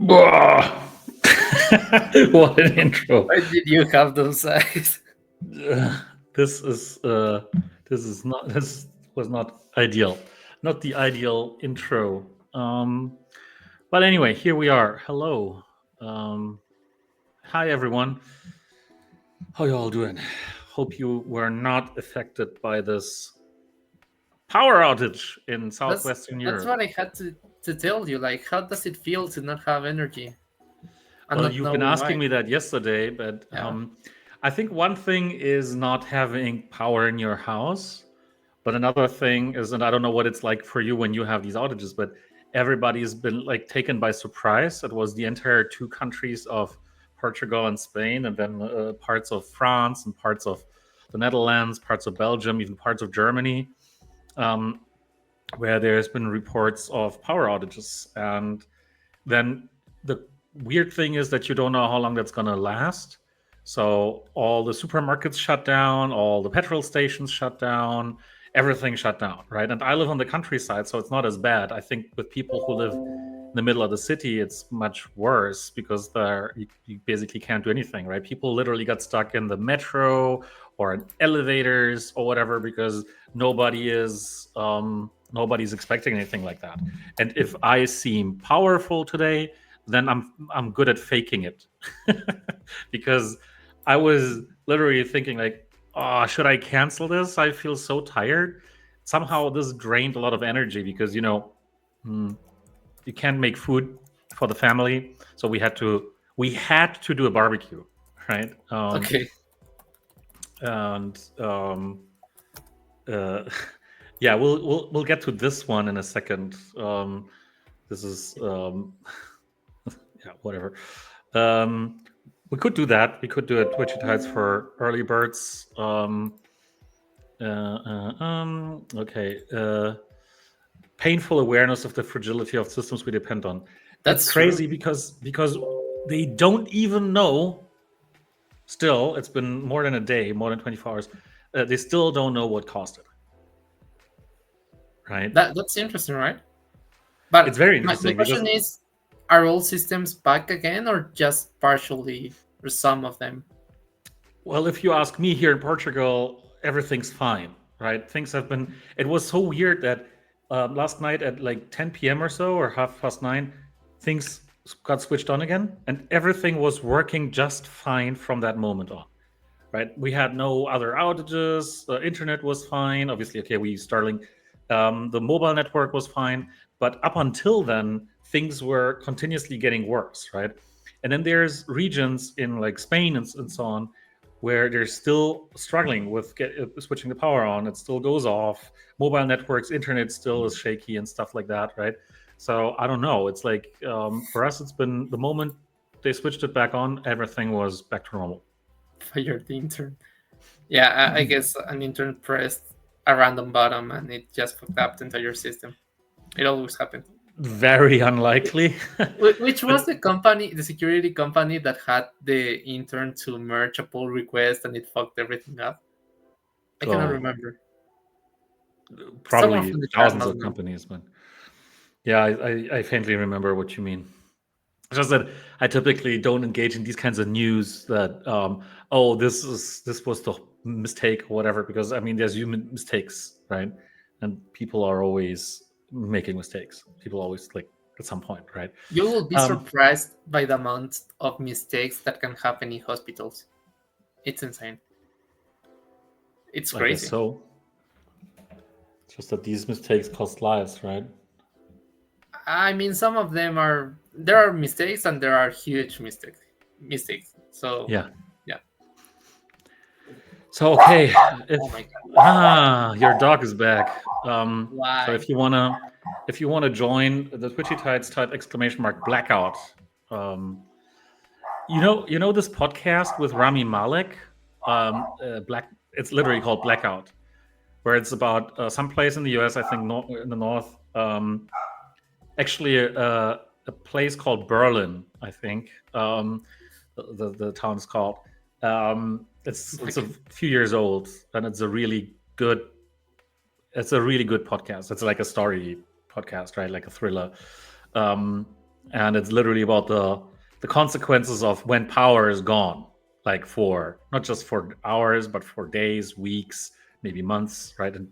What an intro. Why did you have those eyes? Uh, this is this was not ideal. Not the ideal intro. But anyway, here we are. Hello. Um, Hi everyone. How you all doing? Hope you were not affected by this power outage in That's southwestern that's Europe. what I had to tell you. Like, how does it feel to not have energy and Well, not you've been knowing asking why? me that yesterday, but Yeah, I think one thing is not having power in your house, but another thing is, and I don't know what it's like for you when you have these outages, but everybody's been like taken by surprise. It was the entire two countries of Portugal and Spain, and then parts of France and parts of the Netherlands, parts of Belgium, even parts of Germany, um, where there's been reports of power outages. And then the weird thing is that you don't know how long that's going to last. So all the supermarkets shut down, all the petrol stations shut down, everything shut down, right? And I live on the countryside, so it's not as bad. I think with people who live in the middle of the city, it's much worse because you basically can't do anything, right? People literally got stuck in the metro or in elevators or whatever because nobody's expecting anything like that. And if I seem powerful today, then I'm good at faking it. Because I was literally thinking like, oh, should I cancel this? I feel so tired. Somehow this drained a lot of energy because mm, you can't make food for the family, so we had to do a barbecue, right? okay. And uh, yeah, we'll get to this one in a second. This is yeah, whatever. Um, we could do that. We could do a Twitchy Tides for early birds. Okay. Painful awareness of the fragility of systems we depend on. It's That's true. crazy because they don't even know. Still, it's been more than a day, more than 24 hours. They still don't know what caused it. Right? That's interesting, right? But It's very my interesting because, question is, are all systems back again, or just partially, or some of them? well, if you ask me, here in Portugal, everything's fine, right? Things have been. It was so weird that last night at like 10 p.m. or so, or 9:30, things got switched on again, and everything was working just fine from that moment on. Right? We had no other outages. The internet was fine. Obviously, okay, we use Starlink. The mobile network was fine, but up until then, things were continuously getting worse, right? And then there's regions in like Spain and so on where they're still struggling with switching the power on. It still goes off. Mobile networks, internet still is shaky and stuff like that, right? So I don't know. It's like for us, it's been the moment they switched it back on, everything was back to normal. Fired the intern. Yeah, I guess an intern pressed a random button and it just fucked up the entire system. It always happens. Very unlikely. Which But was the company, the security company that had the intern to merge a pull request and it fucked everything up? I cannot oh, remember. Someone probably from the chat thousands must of know. companies, but yeah, I faintly remember what you mean. It's just that I typically don't engage in these kinds of news that oh, this was the mistake or whatever, because I mean there's human mistakes, right? And people are always making mistakes. People always like at some point, right? You will be Um, surprised by the amount of mistakes that can happen in hospitals. It's insane. It's I guess crazy. so. It's just that these mistakes cost lives, right? I mean, some of them are, there are mistakes and there are huge mistakes. So Yeah. yeah. So okay, Oh if my god. your dog is back. So Why? if you wanna join the Twitchy Tides, type exclamation mark blackout. Um, you know this podcast with Rami Malek, black. It's literally called Blackout, where it's about some place in the U.S. I think in the north. Actually, a place called Berlin. I think the town is called. It's a Okay. few years old, and it's a really good podcast. It's like a story podcast, right? Like a thriller. Um, and it's literally about the consequences of when power is gone, like for not just for hours, but for days, weeks, maybe months, right? And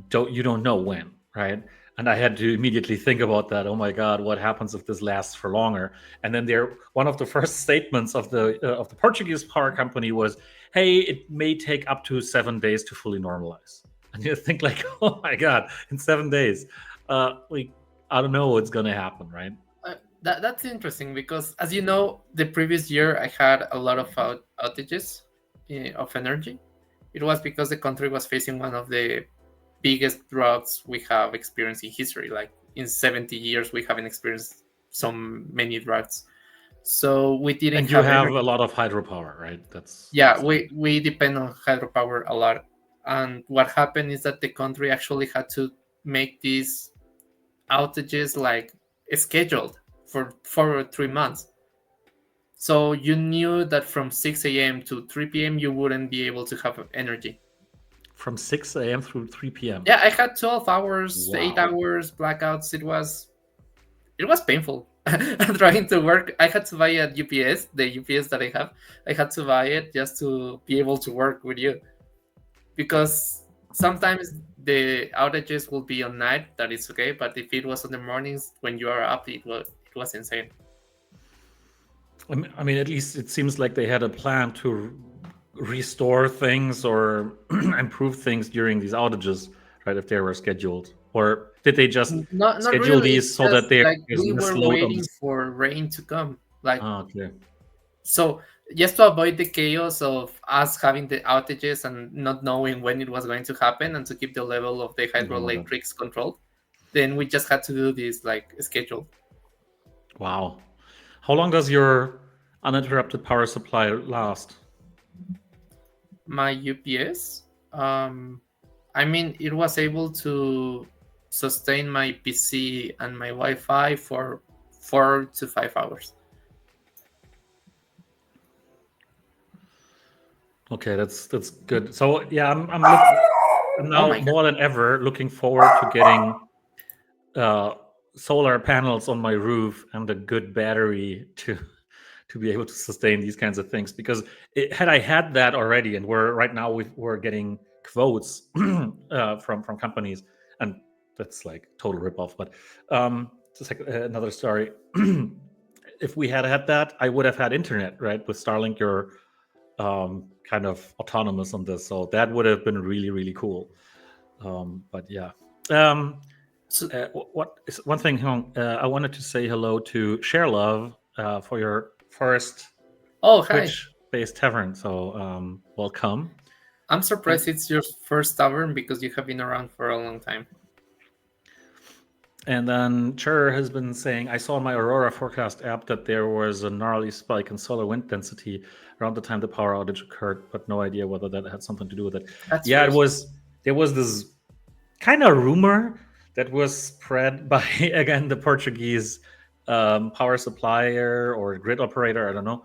don't know when, right? And I had to immediately think about that. Oh my God, what happens if this lasts for longer? And then one of the first statements of the Portuguese power company was, "Hey, it may take up to 7 days to fully normalize." And you think like, oh my God, in 7 days, like I don't know what's gonna happen, right? That's interesting because, as you know, the previous year I had a lot of outages of energy. It was because the country was facing one of the biggest droughts we have experienced in history. Like in 70 years, we haven't experienced so many droughts. So we didn't And you have have energy. a lot of hydropower, right? Yeah, That's the thing. we depend on hydropower a lot. And what happened is that the country actually had to make these outages like scheduled for 3 months. So you knew that from 6 a.m. to 3 p.m. you wouldn't be able to have energy. From 6 a.m. through 3 p.m. Yeah, I had 12 hours, 8 Wow. hours blackouts. It was painful. Trying to work. I had to buy a UPS, the UPS that I have. I had to buy it just to be able to work with you, because sometimes the outages will be on night. That is okay, but if it was on the mornings when you are up, it was insane. I mean, at least it seems like they had a plan to restore things or improve things during these outages, right? If they were scheduled, or did they just Not schedule really. It's these so that just there like is we less were load on waiting this? for rain to come. Like, Ah, okay. so just to avoid the chaos of us having the outages and not knowing when it was going to happen, and to keep the level of the Oh, that. hydroelectrics controlled, then we just had to do this like scheduled. Wow. How long does your uninterrupted power supply last? My UPS, I mean, it was able to sustain my PC and my Wi-Fi for 4 to 5 hours. Okay, that's good. So yeah, I'm Oh now my god. more than ever looking forward to getting uh, solar panels on my roof and a good battery to be able to sustain these kinds of things. Because had I had that already, and we're getting quotes from companies, and that's like total ripoff. But just like another story. If we had had that, I would have had internet, right? With Starlink, you're kind of autonomous on this, so that would have been really really cool. But yeah. Um, So, what is one thing, Hong? I wanted to say hello to Share Love for your first oh, hi. Twitch-based tavern. So welcome. I'm And surprised it's your first tavern because you have been around for a long time. and then Chur has been saying, I saw in my Aurora forecast app that there was a gnarly spike in solar wind density around the time the power outage occurred, but no idea whether that had something to do with it. That's Yeah, crazy. there was this kind of rumor that was spread by again the Portuguese power supplier or grid operator, I don't know,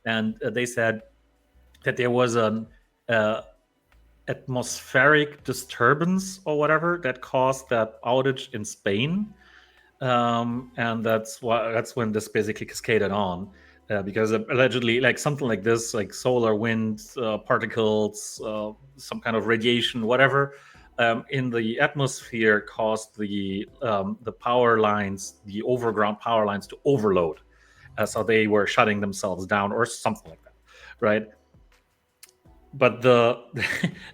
and they said that there was an uh, atmospheric disturbance or whatever that caused that outage in Spain, and that's when this basically cascaded on. Because allegedly, like something like this, like solar wind particles, some kind of radiation, whatever, in the atmosphere caused the power lines, the overground power lines, to overload. So they were shutting themselves down or something like that, right? But the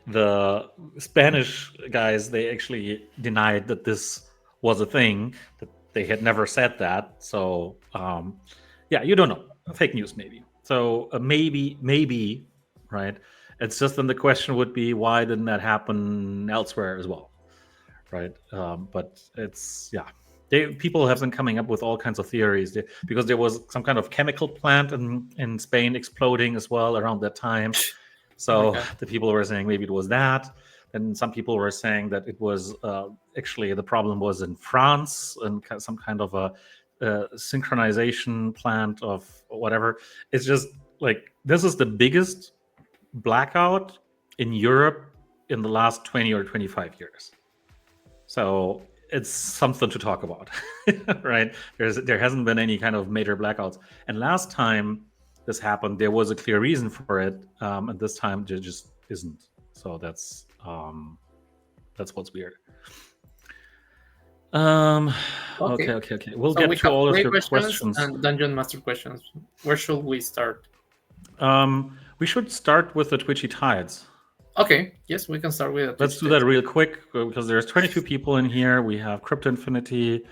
the Spanish guys, they actually denied that this was a thing, that they had never said that. So yeah, you don't know, fake news maybe. So maybe, right? It's just then the question would be, why didn't that happen elsewhere as well, right? But it's yeah. People have been coming up with all kinds of theories because there was some kind of chemical plant in Spain exploding as well around that time. Oh my So god. the people were saying maybe it was that. And some people were saying that it was actually the problem was in France and some kind of a synchronization plant of whatever. It's just like this is the biggest blackout in Europe in the last 20 or 25 years. So it's something to talk about, right? There hasn't been any kind of major blackouts, and last time this happened, there was a clear reason for it, and this time there just isn't. So that's what's weird. Okay. We'll So get we to have all of play your questions. and Dungeon Master questions. Where should we start? We should start with the Twitchy Tides. Okay, yes, we can start with it. Let's do that real quick because there's 22 people in here. We have Crypto Infinity,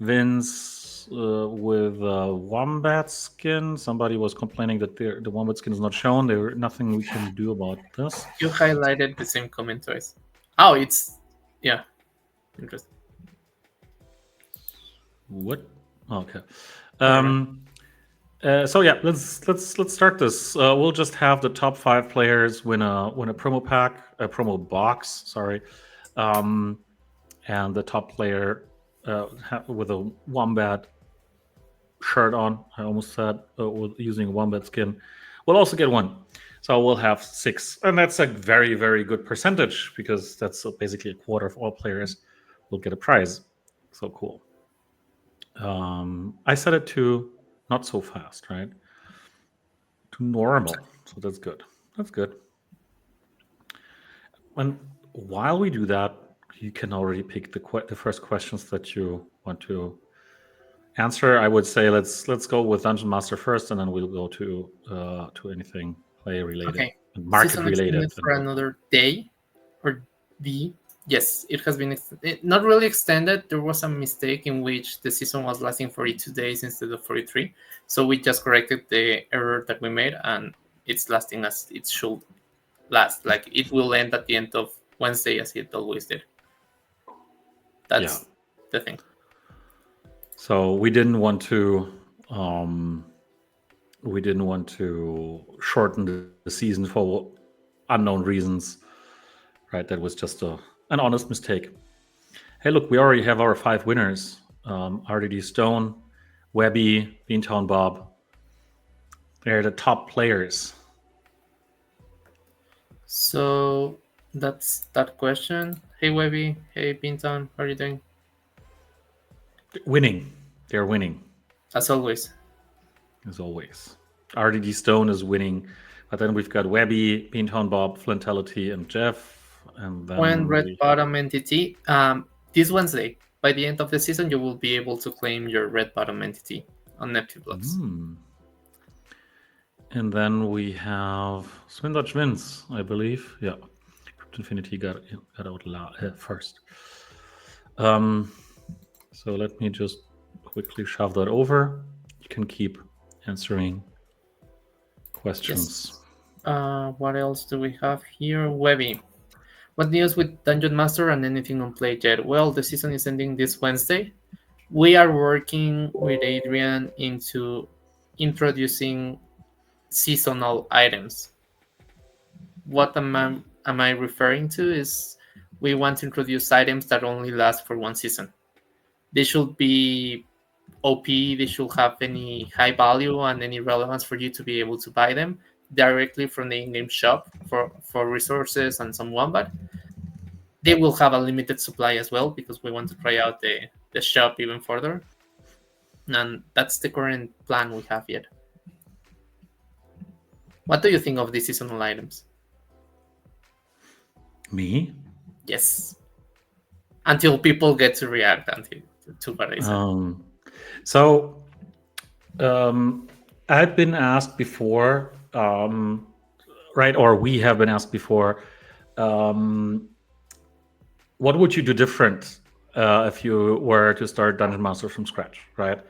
Vince with Wombat skin. Somebody was complaining that the Wombat skin is not shown. There's nothing we can do about this. You highlighted the same comment twice. Oh, it's interesting. What? Okay. So yeah, let's start this. We'll just have the top 5 players win a promo pack, a promo box. Sorry, and the top player with a Wombat shirt on. I almost said using a Wombat skin. We'll also get one. So we'll have 6, and that's a very, very good percentage because that's basically a quarter of all players will get a prize. So cool. I set it to not so fast, right? To normal. So that's good. That's good. And while we do that, you can already pick the first questions that you want to answer. I would say let's go with Dungeon Master first, and then we'll go to anything play related and market related. For another day or D. Yes, it has been not really extended. There was a mistake in which the season was lasting 42 days instead of 43. So we just corrected the error that we made, and it's lasting as it should last. Like it will end at the end of Wednesday as it always did. That's the thing. So we didn't want to shorten the season for unknown reasons, right? That was just an honest mistake. Hey, look, we already have our 5 winners. RDD Stone, Webby, Beantown Bob. They're the top players. So that's that question. Hey, Webby. Hey, Beantown. How are you doing? Winning. They're winning. As always. As always. RDD Stone is winning. But then we've got Webby, Beantown Bob, Flintality, and Jeff. And then when Red Bottom entity, this Wednesday, by the end of the season, you will be able to claim your Red Bottom entity on Neptune Blocks. And then we have Swindlage Vince, I believe. Yeah, Crypto Infinity got out first. So let me just quickly shove that over. You can keep answering questions. Yes. What else do we have here? Webby. What news with Dungeon Master and anything on play yet? Well, the season is ending this Wednesday. We are working with Adrian into introducing seasonal items. What am I referring to is we want to introduce items that only last for one season. They should be OP, they should have any high value and any relevance for you to be able to buy them directly from the in-game shop for resources and some Wombat. They will have a limited supply as well because we want to try out the shop even further. And that's the current plan we have yet. What do you think of these seasonal items? Me? Yes. Until people get to react to what I said. So I've been asked before, right? Or we have been asked before, what would you do different if you were to start Dungeon Master from scratch, right?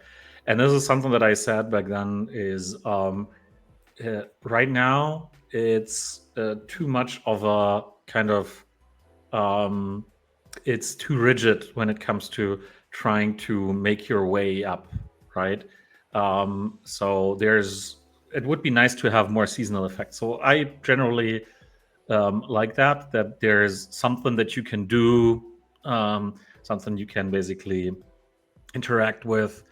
And this is something that I said back then is right now it's too much of a kind of it's too rigid when it comes to trying to make your way up, right? So it would be nice to have more seasonal effects. So I generally like that there's something that you can do, something you can basically interact with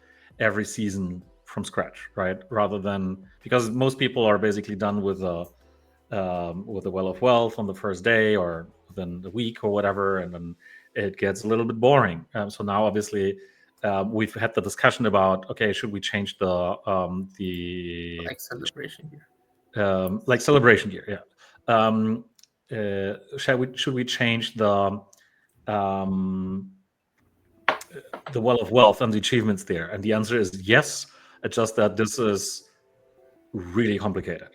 every season from scratch, right? Rather than, because most people are basically done with a Well of Wealth on the first day or within the week or whatever, and then it gets a little bit boring. So now, obviously, we've had the discussion about, okay, should we change the Like celebration here. like celebration gear? Yeah. Should we change the well of wealth and the achievements there? And the answer is yes. It's just that this is really complicated,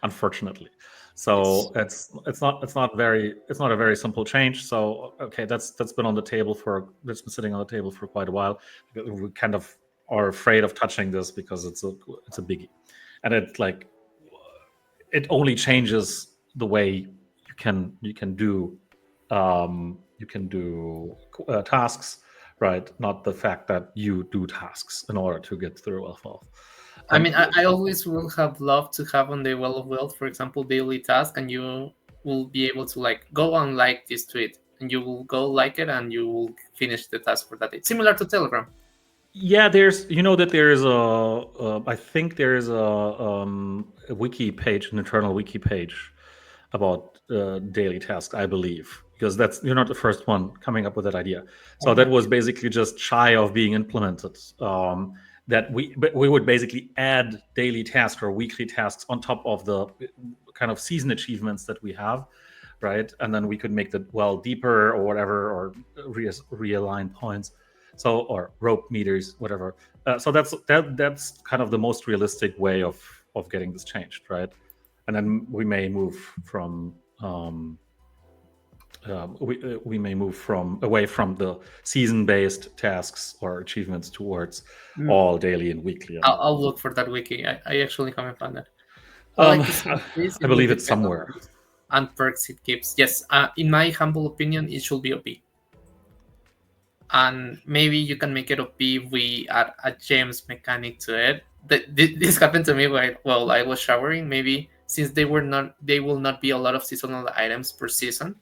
unfortunately. So it's not a very simple change. So okay, that's been been sitting on the table for quite a while. We kind of are afraid of touching this because it's a biggie, and it only changes the way you can do tasks, right? Not the fact that you do tasks in order to get through wealth. I mean, I always will have loved to have on the Well of Wealth, for example, daily task, and you will be able to like go and like this tweet, and you will go like it, and you will finish the task for that day. Similar to Telegram. Yeah, there's I think there is a wiki page, an internal wiki page about daily tasks, I believe, because you're not the first one coming up with that idea. So that was basically just shy of being implemented. That we would basically add daily tasks or weekly tasks on top of the kind of season achievements that we have, right? And then we could make the well deeper or whatever, or realign points, so, or rope meters, whatever. So that's kind of the most realistic way of getting this changed, right? And then we may move from we may move away from the season-based tasks or achievements towards all daily and weekly. I'll look for that wiki. I actually haven't found it. I believe it's somewhere. And perks it gives. Yes, in my humble opinion, it should be OP. And maybe you can make it OP if we add a gems mechanic to it. This happened to me while I was showering. Maybe since they will not be a lot of seasonal items per season,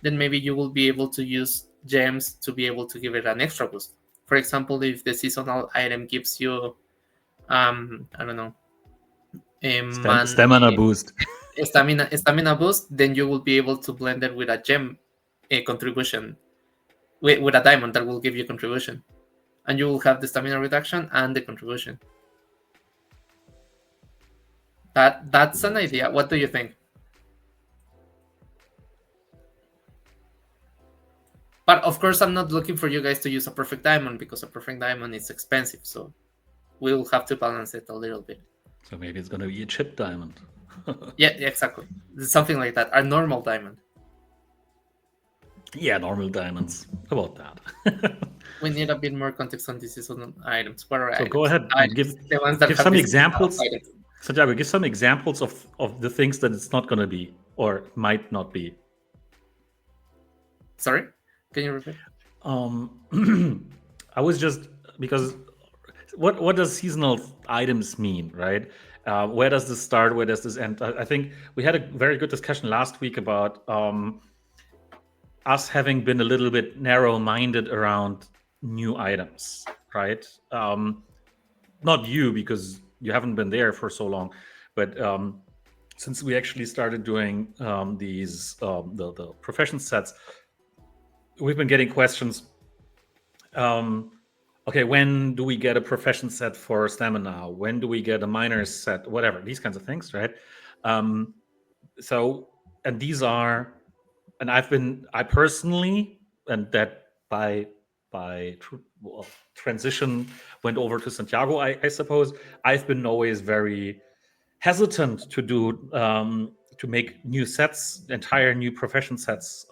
then maybe you will be able to use gems to be able to give it an extra boost. For example, if the seasonal item gives you, I don't know, stamina boost, stamina boost, then you will be able to blend it with a gem contribution, with a diamond that will give you contribution, and you will have the stamina reduction and the contribution. That's an idea. What do you think? But of course, I'm not looking for you guys to use a perfect diamond, because a perfect diamond is expensive. So we'll have to balance it a little bit. So maybe it's going to be a chip diamond. Yeah, exactly. Something like that. A normal diamond. Yeah, normal diamonds. How about that? We need a bit more context on these seasonal items. What are so items? Go ahead and give some examples. Santiago, give some examples of the things that it's not going to be or might not be. Sorry? Can you repeat? I was just, because what does seasonal items mean, right? Where does this start? Where does this end? I think we had a very good discussion last week about us having been a little bit narrow-minded around new items, right? Not you, because you haven't been there for so long, but since we actually started doing these the profession sets, we've been getting questions. Okay, when do we get a profession set for stamina? When do we get a miner's set? Whatever, these kinds of things, right? So, and these are, and I personally, and that by transition went over to Santiago, I suppose, I've been always very hesitant to do to make new sets, entire new profession sets,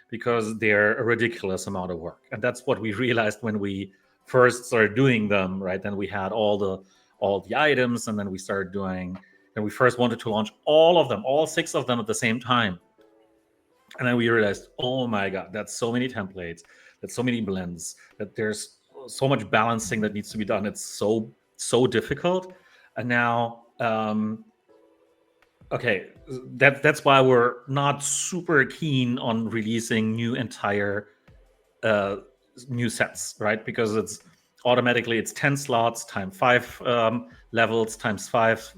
because they're a ridiculous amount of work. And that's what we realized when we first started doing them, right? Then we had all the items, and then we started doing, and we first wanted to launch all of them, all 6 of them at the same time. And then we realized, oh my God, that's so many templates, that's so many blends, that there's so much balancing that needs to be done. It's so difficult. And now, okay, that's why we're not super keen on releasing new entire new sets, right? Because it's 10 slots times 5 levels times 5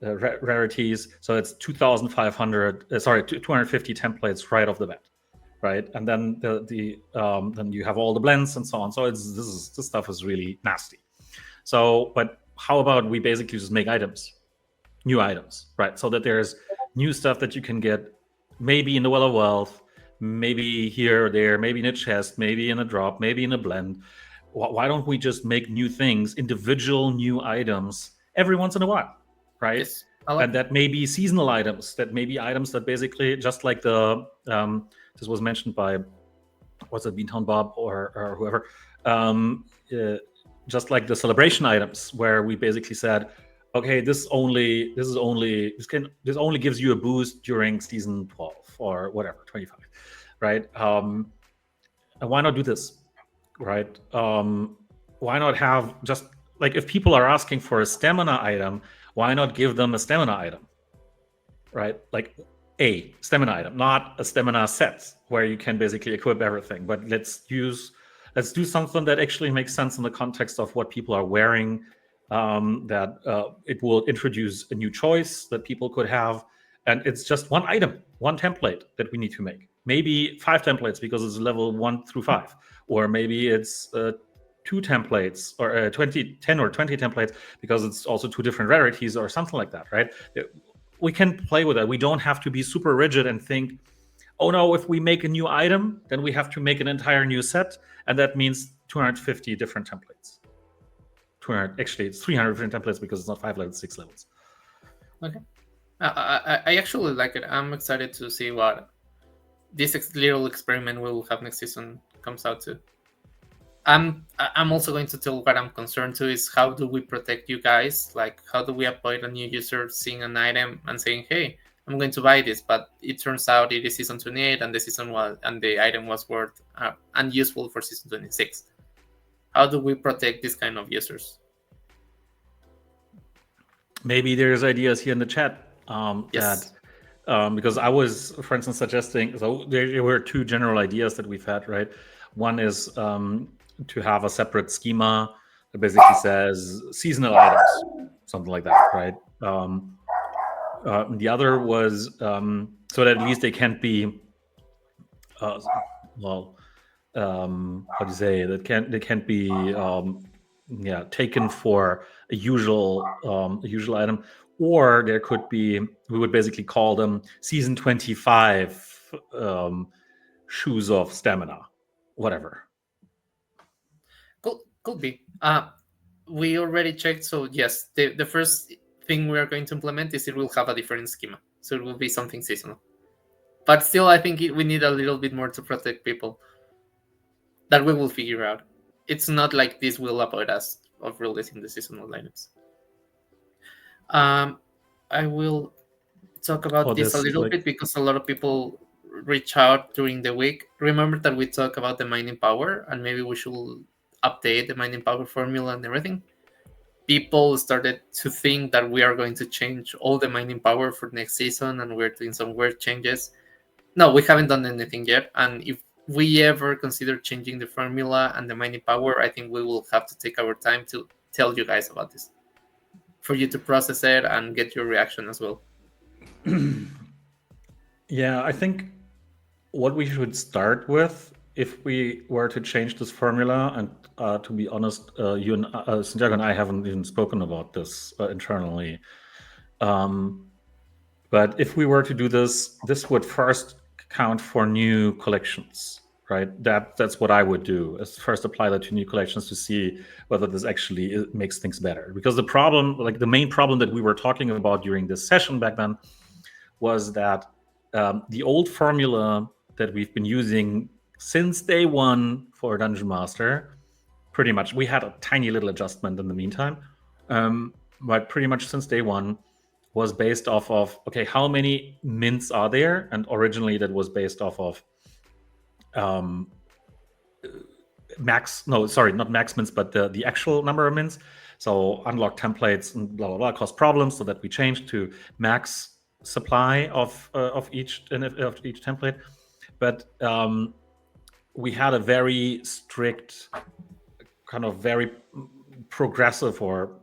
rarities. So it's 2,500. 250 templates right off the bat, right? And then then you have all the blends and so on. So this stuff is really nasty. So, but how about we basically just make items, new items, right? So that there's new stuff that you can get, maybe in the Well of Wealth, maybe here or there, maybe in a chest, maybe in a drop, maybe in a blend. Why don't we just make new things, individual new items every once in a while, right? Yes. And that may be seasonal items, that may be items that basically, just like this was mentioned by, what's it, Beantown Bob or whoever, just like the celebration items, where we basically said, okay, this only gives you a boost during season 12 or whatever, 25, right? And why not do this, right? Why not have, just like, if people are asking for a stamina item, why not give them a stamina item, right? Like a stamina item, not a stamina set where you can basically equip everything. But let's do something that actually makes sense in the context of what people are wearing. That it will introduce a new choice that people could have, and it's just one item, one template that we need to make. Maybe 5 templates because it's level 1 through 5, or maybe it's 2 templates, or 10 or 20 templates because it's also 2 different rarities or something like that, right? We can play with that. We don't have to be super rigid and think, oh no, if we make a new item, then we have to make an entire new set, and that means 250 different templates. Actually, it's 300 different templates because it's not 5 levels, 6 levels. Okay. I actually like it. I'm excited to see what this little experiment we'll have next season comes out to. I'm also going to tell what I'm concerned to is, how do we protect you guys? Like, how do we avoid a new user seeing an item and saying, hey, I'm going to buy this, but it turns out it is season 28 and the item was worth and useful for season 26. How do we protect this kind of users? Maybe there's ideas here in the chat Yes. because I was, for instance, suggesting, so there were 2 general ideas that we've had, right? One is to have a separate schema that basically says seasonal items, something like that, right? The other was so that at least they can't be, how do you say, they can't be taken for a usual item, or there could be, we would basically call them season 25 shoes of stamina, whatever. Could be. We already checked, so yes, the first thing we are going to implement is it will have a different schema, so it will be something seasonal. But still, I think we need a little bit more to protect people. That we will figure out. It's not like this will avoid us of releasing the seasonal items. I will talk about this a little bit because a lot of people reach out during the week. Remember that we talk about the mining power, and maybe we should update the mining power formula and everything. People started to think that we are going to change all the mining power for next season, and we're doing some weird changes. No, we haven't done anything yet, and if we ever consider changing the formula and the mining power, I think we will have to take our time to tell you guys about this, for you to process it and get your reaction as well. Yeah, I think what we should start with, if we were to change this formula, and to be honest, you and Santiago and I haven't even spoken about this internally. But if we were to do this, this would first count for new collections, right? That's what I would do, is first apply that to new collections to see whether this actually makes things better. Because the problem, like the main problem that we were talking about during this session back then, was that the old formula that we've been using since day 1 for Dungeon Master, pretty much, we had a tiny little adjustment in the meantime, but pretty much since day 1 was based off of, okay, how many mints are there? And originally that was based off of not max mints, but the actual number of mints. So unlock templates and blah blah blah cause problems, so that we changed to max supply of each template. But we had a very strict, kind of very progressive, or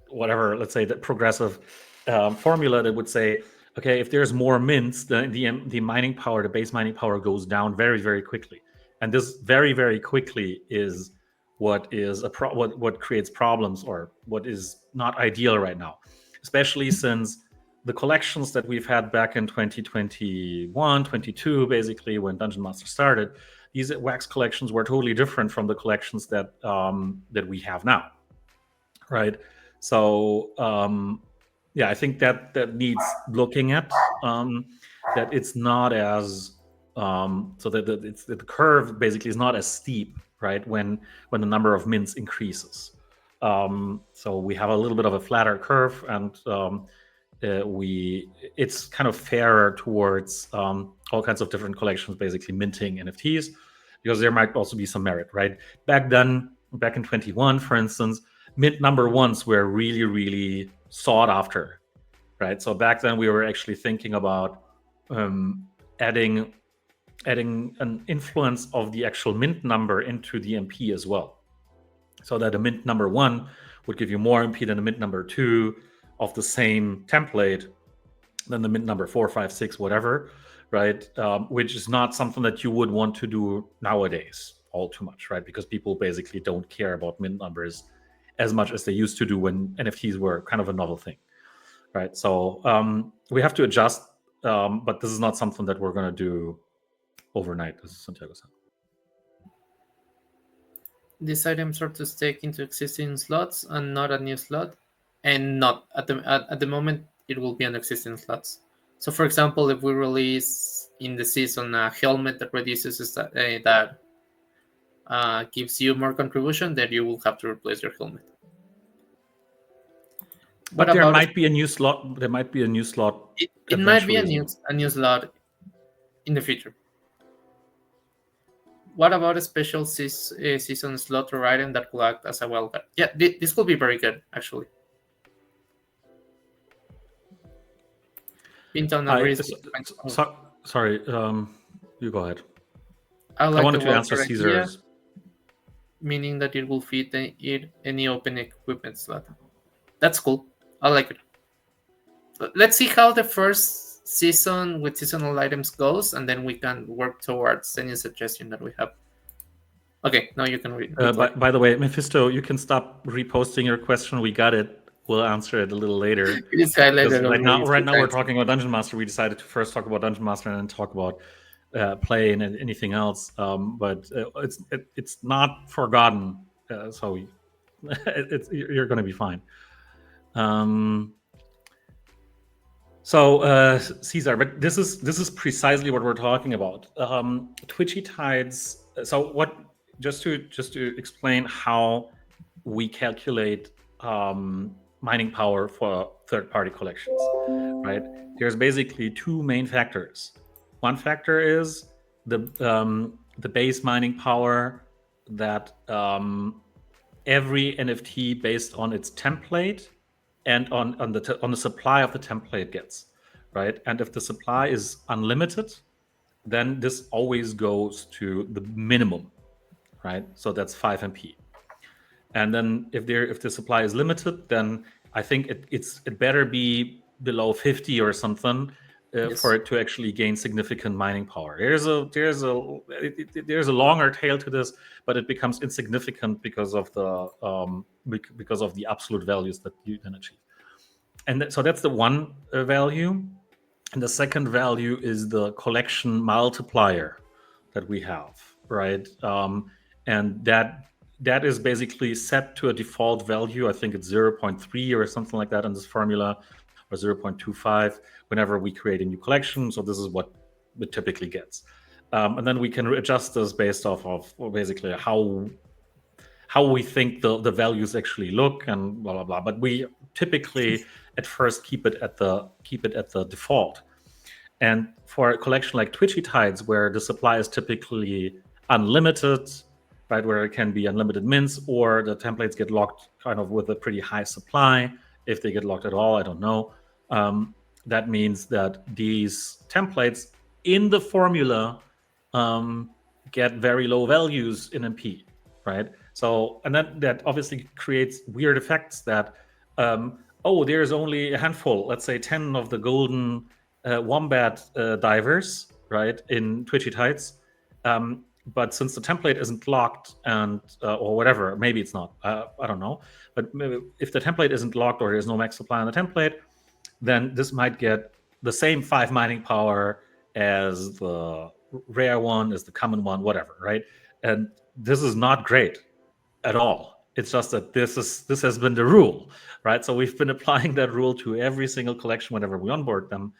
whatever, let's say, that progressive formula that would say, okay, if there's more mints, the mining power, the base mining power goes down very, very quickly. And this very, very quickly is what is what creates problems, or what is not ideal right now, especially since the collections that we've had back in 2021, 22, basically when Dungeon Master started, these wax collections were totally different from the collections that that we have now, right? So yeah, I think that needs looking at. That it's not as so that the curve basically is not as steep, right? When the number of mints increases, so we have a little bit of a flatter curve, and it's kind of fairer towards all kinds of different collections, basically minting NFTs, because there might also be some merit, right? Back in 21, for instance, mint number ones were really, really sought after, right? So back then we were actually thinking about adding an influence of the actual mint number into the MP as well, so that a mint number one would give you more MP than a mint number two of the same template than the mint number 4, 5, 6, whatever, right? Which is not something that you would want to do nowadays all too much, right? Because people basically don't care about mint numbers as much as they used to do when NFTs were kind of a novel thing, right? So we have to adjust, but this is not something that we're going to do overnight, as Santiago said. These items are to stake into existing slots and not a new slot, and not at the moment it will be on existing slots. So, for example, if we release in the season a helmet that reduces that gives you more contribution, then you will have to replace your helmet. But there might be a new slot. There might be a new slot. It might be a new slot in the future. What about a special season slot or item that could act as a wildcard? Yeah, this could be very good, actually. Pinton agrees. Sorry, you go ahead. I wanted to answer Caesar's. Meaning that it will fit any open equipment slot. That's cool. I like it. Let's see how the first season with seasonal items goes, and then we can work towards any suggestion that we have. Okay, now you can read. By the way, Mephisto, you can stop reposting your question. We got it. We'll answer it a little later. It is highlighted. Right now, we're talking about Dungeon Master. We decided to first talk about Dungeon Master and then talk about play and anything else. But it's not forgotten. So you're going to be fine. So Caesar, but this is precisely what we're talking about. Twitchy Tides. So what? Just to explain how we calculate mining power for third-party collections, right? There's basically two main factors. One factor is the base mining power that every NFT based on its template and on the supply of the template gets, right? And if the supply is unlimited, then this always goes to the minimum, right? So that's 5 MP. And then if the supply is limited, then I think it better be below 50 or something for it to actually gain significant mining power. There's a longer tail to this, but it becomes insignificant because of the absolute values that you then achieve. And so that's the one value. And the second value is the collection multiplier that we have, right? And that is basically set to a default value. I think it's 0.3 or something like that in this formula, or 0.25 whenever we create a new collection. So this is what it typically gets. And then we can adjust this based off of basically how we think the values actually look and blah, blah, blah. But we typically at first keep it at the default. And for a collection like Twitchy Tides, where the supply is typically unlimited, right, where it can be unlimited mints, or the templates get locked kind of with a pretty high supply, if they get locked at all, I don't know. That means that these templates in the formula get very low values in MP, right? So, and that obviously creates weird effects that oh, there's only a handful, let's say 10 of the golden wombat divers, right, in Twitchy Tights. But since the template isn't locked and or whatever, maybe it's not. I don't know. But maybe if the template isn't locked or there's no max supply on the template, then this might get the same 5 mining power as the rare one, as the common one, whatever, right? And this is not great at all. It's just that this has been the rule, right? So we've been applying that rule to every single collection whenever we onboard them,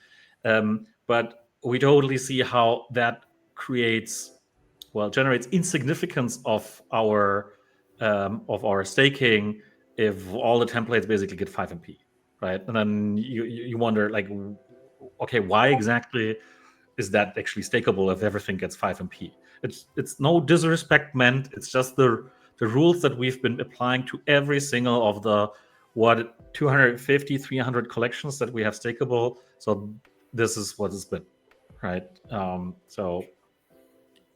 but we totally see how that generates insignificance of our staking if all the templates basically get 5 MP, right? And then you wonder, like, okay, why exactly is that actually stakeable if everything gets 5 MP? It's no disrespect meant. It's just the rules that we've been applying to every single of the 250, 300 collections that we have stakeable. So this is what it's been, right? So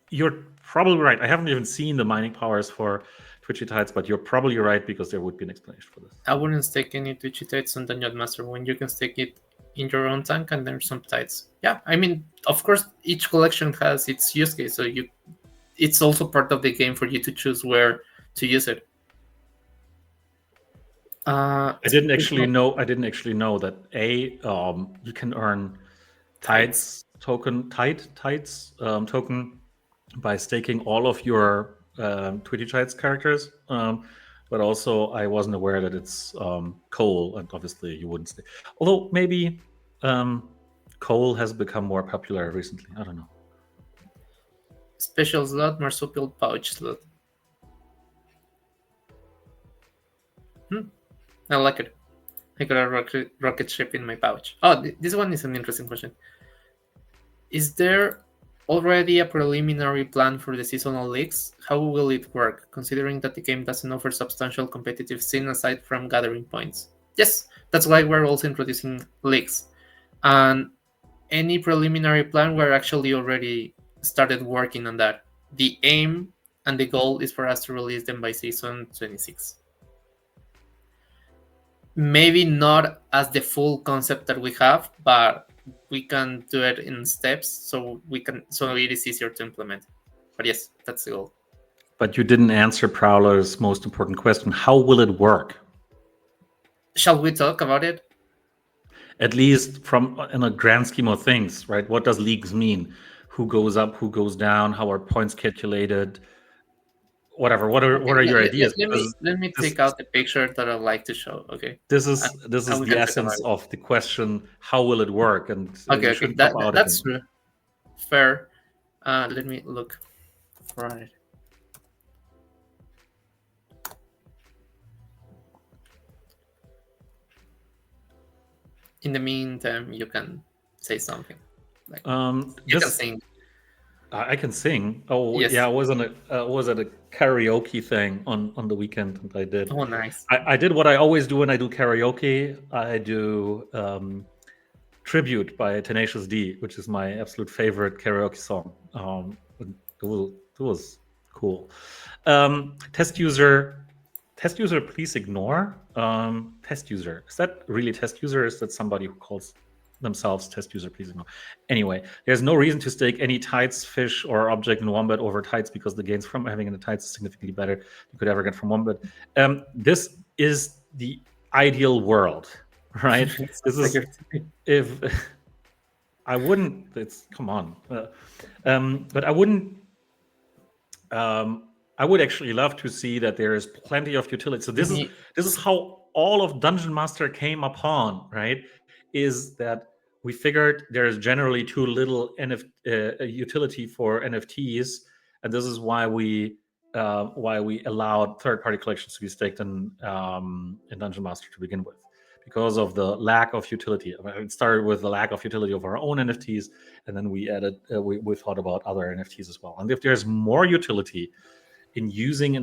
you're probably right. I haven't even seen the mining powers for Twitchy Tides, but you're probably right, because there would be an explanation for this. I wouldn't stake any Twitchy Tides on Dungeon Master when you can stake it in your own tank and there's some tides. Yeah, I mean, of course, each collection has its use case, so it's also part of the game for you to choose where to use it. I didn't actually know that you can earn tides token by staking all of your Twitchy Tides characters. But also, I wasn't aware that it's coal, and obviously you wouldn't stake. Although maybe coal has become more popular recently. I don't know. Special slot, marsupial pouch slot. I like it. I got a rocket ship in my pouch. Oh, this one is an interesting question. Is there already a preliminary plan for the seasonal leagues? How will it work, considering that the game doesn't offer substantial competitive scene aside from gathering points? Yes, that's why we're also introducing leagues. And any preliminary plan, we're actually already started working on that. The aim and the goal is for us to release them by season 26. Maybe not as the full concept that we have, but we can do it in steps, so it is easier to implement. But yes, that's the goal. But you didn't answer Prowler's most important question. How will it work? Shall we talk about it? At least in a grand scheme of things, right? What does leagues mean? Who goes up, who goes down, how are points calculated? Whatever. What are your ideas? Let me take out the picture that I'd like to show. Okay. This is the essence of the question. How will it work? And okay, that's true. Fair. Let me look for it. In the meantime, you can say something. Like, you can sing. I can sing. Oh, yes. Yeah, I was at a karaoke thing on the weekend, and I did. Oh, nice. I did what I always do when I do karaoke. I do Tribute by Tenacious D, which is my absolute favorite karaoke song. It was cool. Test user, please ignore. Test user. Is that really test user? Or is that somebody who calls themselves test user, please ignore? Anyway, there's no reason to stake any tides, fish, or object in Wombat over tides, because the gains from having in the tides is significantly better you could ever get from Wombat. This is the ideal world, right? This is if I wouldn't. It's come on, but I wouldn't. I would actually love to see that there is plenty of utility. So this is how all of Dungeon Master came upon, right? Is that we figured there's generally too little utility for NFTs, and this is why we allowed third-party collections to be staked in Dungeon Master to begin with, because of the lack of utility. I mean, it started with the lack of utility of our own NFTs, and then we added we thought about other NFTs as well. And if there's more utility in using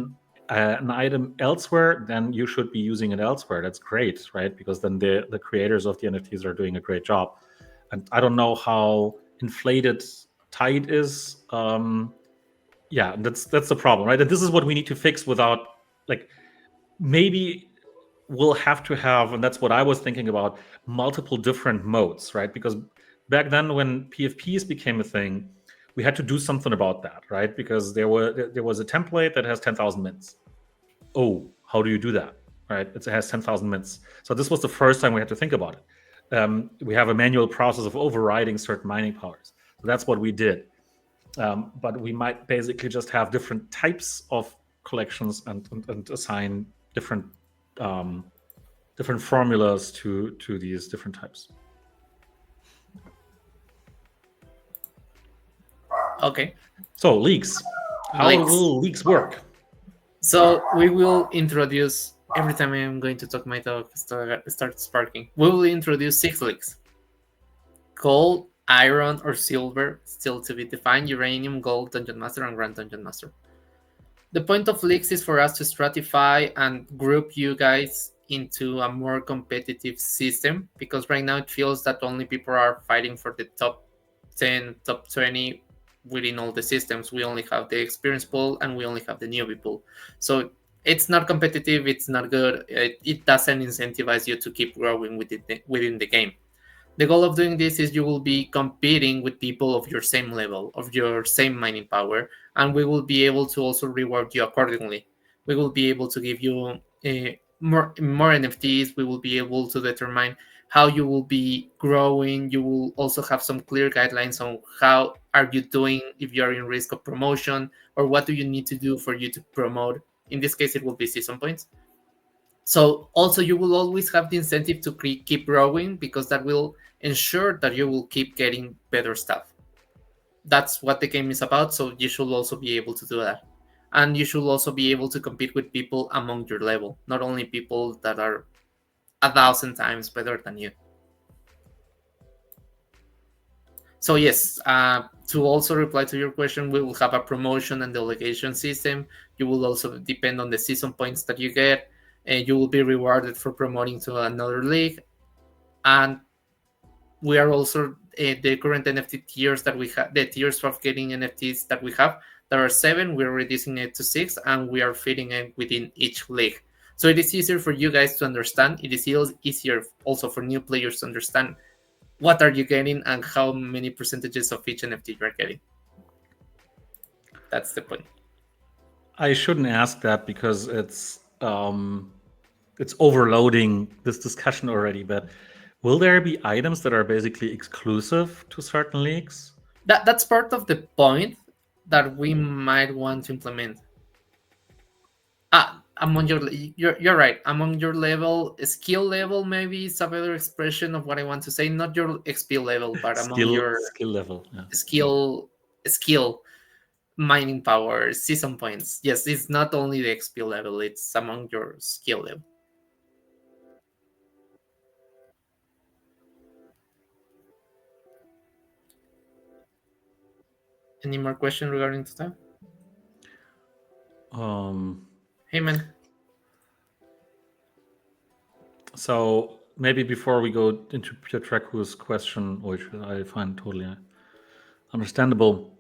an item elsewhere, then you should be using it elsewhere. That's great, right? Because then the creators of the NFTs are doing a great job. And I don't know how inflated Tide is. That's the problem, right? And this is what we need to fix without, like, maybe we'll have to have, and that's what I was thinking about, multiple different modes, right? Because back then, when PFPs became a thing, we had to do something about that, right? Because there was a template that has 10,000 mints. Oh, how do you do that, right? It has 10,000 mints. So this was the first time we had to think about it. We have a manual process of overriding certain mining powers. So that's what we did. But we might basically just have different types of collections and assign different different formulas to these different types. Okay. So leaks. How will leaks work? So we will introduce, every time I'm going to talk, my dog starts barking. We will introduce 6 leaks. Gold, iron, or silver, still to be defined, uranium, gold, Dungeon Master, and Grand Dungeon Master. The point of leaks is for us to stratify and group you guys into a more competitive system, because right now it feels that only people are fighting for the top 10, top 20 within all the systems. We only have the experience pool and we only have the newbie pool. So it's not competitive, it's not good, it doesn't incentivize you to keep growing within the game. The goal of doing this is you will be competing with people of your same level, of your same mining power, and we will be able to also reward you accordingly. We will be able to give you more NFTs. We will be able to determine how you will be growing. You will also have some clear guidelines on how are you doing, if you are in risk of promotion, or what do you need to do for you to promote. In this case, it will be season points. So also you will always have the incentive to keep growing, because that will ensure that you will keep getting better stuff. That's what the game is about, so you should also be able to do that. And you should also be able to compete with people among your level, not only people that are 1,000 times better than you. So yes, to also reply to your question, we will have a promotion and delegation system. You will also depend on the season points that you get, and you will be rewarded for promoting to another league. And we are also the current NFT tiers that we have, the tiers of getting NFTs that we have. There are 7. We're reducing it to 6, and we are fitting it within each league. So it is easier for you guys to understand. It is easier also for new players to understand what are you getting and how many percentages of each NFT you're getting. That's the point. I shouldn't ask that because it's overloading this discussion already. But will there be items that are basically exclusive to certain leagues? That's part of the point that we might want to implement. Among you're right. Among your level, skill level, maybe is a better expression of what I want to say. Not your XP level, but among your skill level. Yeah. skill, mining power, season points. Yes, it's not only the XP level; it's among your skill level. Any more questions regarding to that? Hey man. So maybe before we go into Piotreku's question, which I find totally understandable,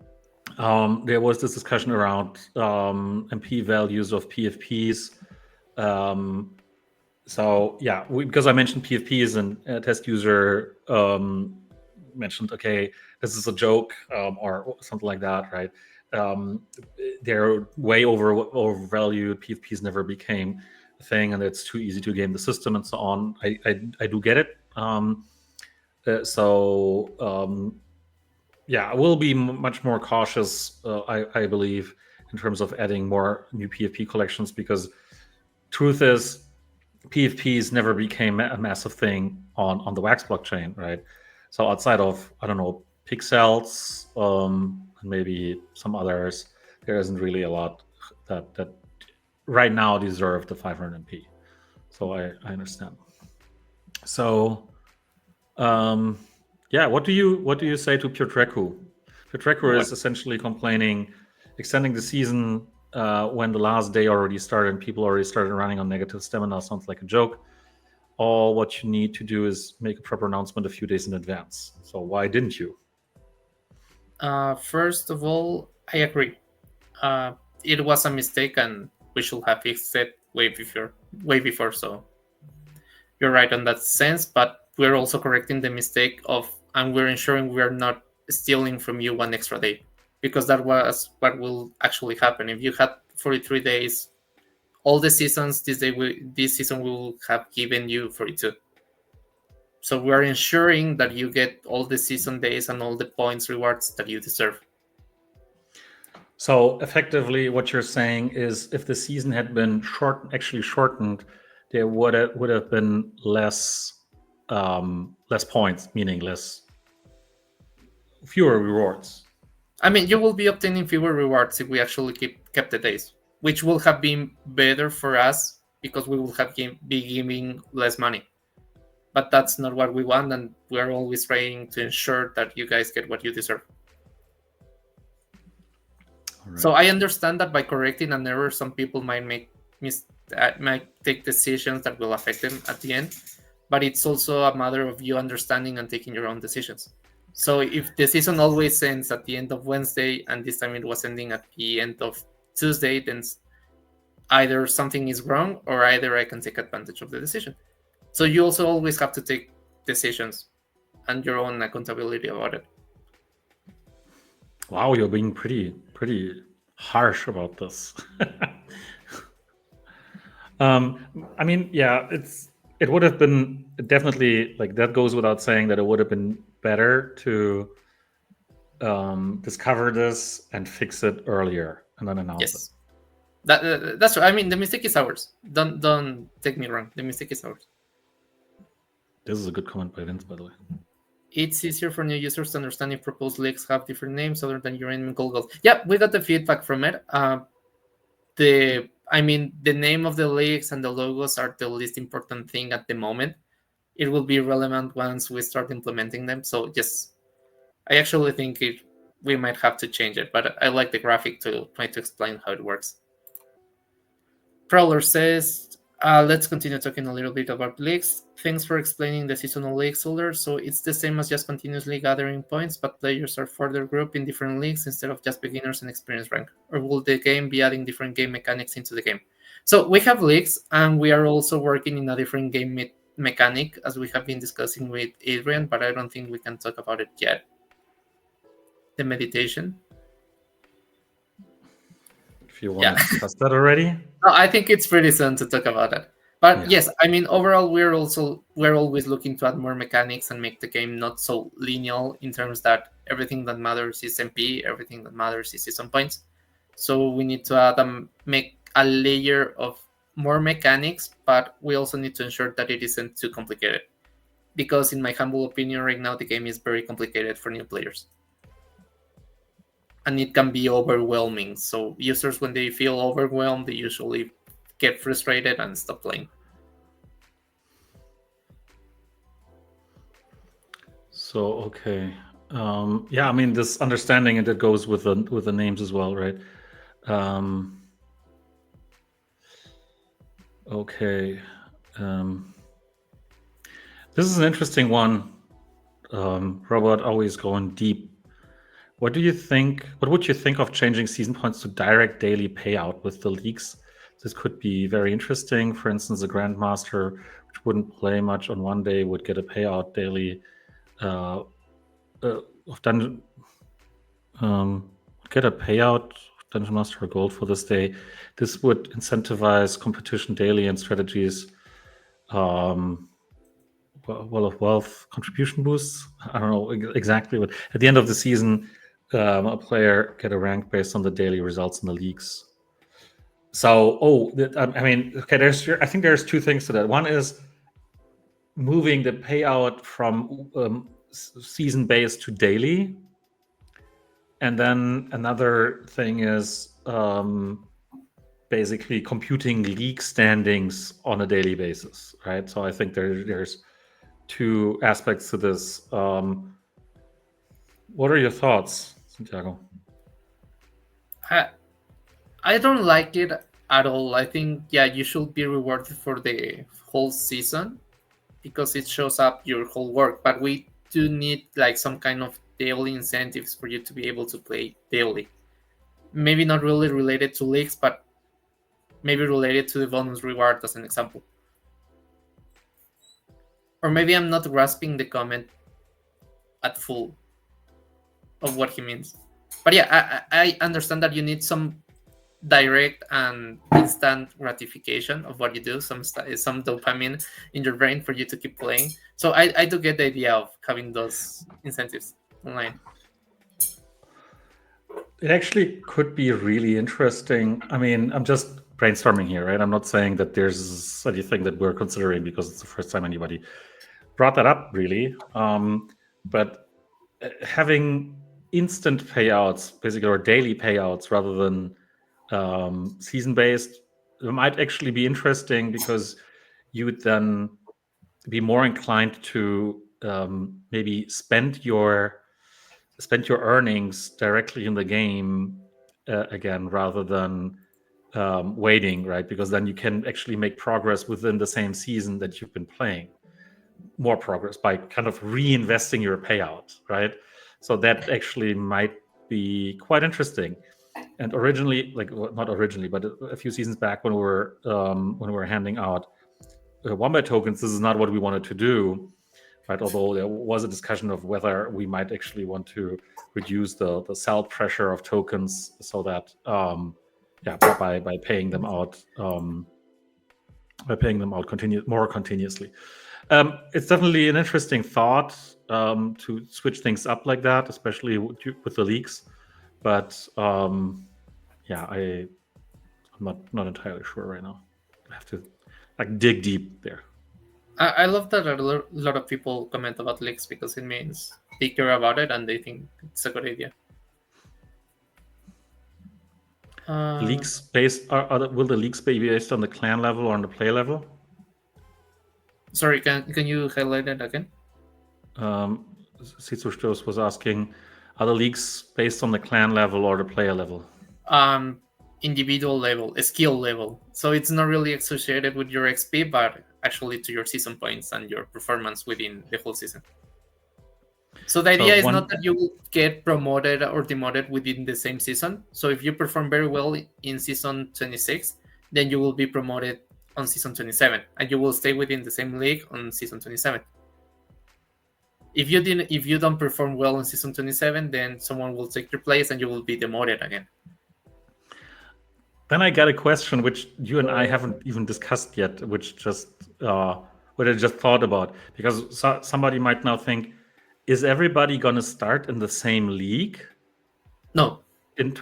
there was this discussion around MP values of PFPs. So yeah, because I mentioned PFPs and a test user mentioned, okay, this is a joke or something like that, right? They're way overvalued. PFPs never became a thing, and it's too easy to game the system and so on. I do get it. Yeah, I will be much more cautious, I believe, in terms of adding more new PFP collections, because truth is, PFPs never became a massive thing on the Wax blockchain, right? So outside of, I don't know, Pixels and maybe some others, there isn't really a lot that right now deserve the 500 MP. So I understand. So yeah, what do you say to Piotreku? Piotreku is essentially complaining, extending the season when the last day already started and people already started running on negative stamina sounds like a joke. All what you need to do is make a proper announcement a few days in advance. So why didn't you? First of all, I agree. It was a mistake, and we should have fixed it way before. So you're right on that sense, but we're also correcting the mistake of, and we're ensuring we're not stealing from you one extra day, because that was what will actually happen. If you had 43 days, all the seasons this season we will have given you 42. So we're ensuring that you get all the season days and all the points rewards that you deserve. So effectively, what you're saying is, if the season had been shortened, there would have been less points, meaning fewer rewards. I mean, you will be obtaining fewer rewards if we actually kept the days, which will have been better for us because we will have be giving less money. But that's not what we want, and we're always trying to ensure that you guys get what you deserve. Right. So I understand that by correcting an error, some people might might take decisions that will affect them at the end, but it's also a matter of you understanding and taking your own decisions. So if the season always ends at the end of Wednesday, and this time it was ending at the end of Tuesday, then either something is wrong, or either I can take advantage of the decision. So you also always have to take decisions and your own accountability about it. Wow, you're being pretty harsh about this. I mean, yeah, it would have been definitely, like, that goes without saying, that it would have been better to discover this and fix it earlier and then announce it. That's right. I mean, the mistake is ours. Don't take me wrong. The mistake is ours. This is a good comment by Vince, by the way. It's easier for new users to understand if proposed leagues have different names other than your and goals. Yeah, we got the feedback from it. The name of the leagues and the logos are the least important thing at the moment. It will be relevant once we start implementing them. So yes, I actually think we might have to change it, but I like the graphic to try to explain how it works. Prowler says, let's continue talking a little bit about leagues. Thanks for explaining the seasonal leagues, Solder. So it's the same as just continuously gathering points, but players are further grouped in different leagues instead of just beginners and experience rank. Or will the game be adding different game mechanics into the game? So we have leagues, and we are also working in a different game mechanic, as we have been discussing with Adrian, but I don't think we can talk about it yet. The meditation. If you want to discuss that already? No, I think it's pretty soon to talk about it. But yes, I mean, overall, we're always looking to add more mechanics and make the game not so linear, in terms that everything that matters is MP, everything that matters is season points. So we need to add make a layer of more mechanics, but we also need to ensure that it isn't too complicated. Because in my humble opinion, right now, the game is very complicated for new players. And it can be overwhelming. So users, when they feel overwhelmed, they usually get frustrated and stop playing. So okay, yeah, I mean, this understanding, and it goes with the names as well, right? Okay, this is an interesting one. Robert, always going deep. What would you think of changing season points to direct daily payout with the leagues? This could be very interesting. For instance, a Grandmaster, which wouldn't play much on one day, would get a payout daily of Dungeon. Get a payout Dungeon Master Gold for this day. This would incentivize competition daily and strategies. Well of Wealth contribution boosts. I don't know exactly, but at the end of the season, a player get a rank based on the daily results in the leagues. So, I mean, okay, I think there's two things to that. One is moving the payout from season based to daily, and then another thing is basically computing league standings on a daily basis, right? So I think there's two aspects to this. What are your thoughts, Santiago? I don't like it at all. I think, yeah, you should be rewarded for the whole season because it shows up your whole work. But we do need like some kind of daily incentives for you to be able to play daily. Maybe not really related to leagues, but maybe related to the bonus reward as an example. or maybe I'm not grasping the comment at full of what he means. But yeah, I understand that you need some direct and instant gratification of what you do, some dopamine in your brain for you to keep playing. So I do get the idea of having those incentives online. It actually could be really interesting. I mean, I'm just brainstorming here, right? I'm not saying that there's anything that we're considering because it's the first time anybody brought that up, really. But having instant payouts, basically, or daily payouts rather than season based might actually be interesting because you would then be more inclined to maybe spend your earnings directly in the game again rather than waiting, right? Because then you can actually make progress within the same season that you've been playing, more progress by kind of reinvesting your payout, right? So that actually might be quite interesting. And originally, like, well, not originally, but a few seasons back when we were handing out Wombat tokens, this is not what we wanted to do, right? Although there was a discussion of whether we might actually want to reduce the sell pressure of tokens so that by paying them out more continuously. It's definitely an interesting thought to switch things up like that, especially with the leaks. But I'm not entirely sure right now. I have to dig deep there. I love that a lot of people comment about leaks because it means they care about it and they think it's a good idea. Leaks based will the leaks be based on the clan level or on the play level? Sorry, can you highlight it again? Sitsustos was asking, are the leaks based on the clan level or the player level? Individual level, a skill level. So it's not really associated with your XP, but actually to your season points and your performance within the whole season. So the idea is not that you will get promoted or demoted within the same season. So if you perform very well in season 26, then you will be promoted on season 27, and you will stay within the same league on season 27. If you don't perform well in season 27, then someone will take your place and you will be demoted again. Then I got a question which you and I haven't even discussed yet, which what I just thought about, because somebody might now think, is everybody going to start in the same league? No. In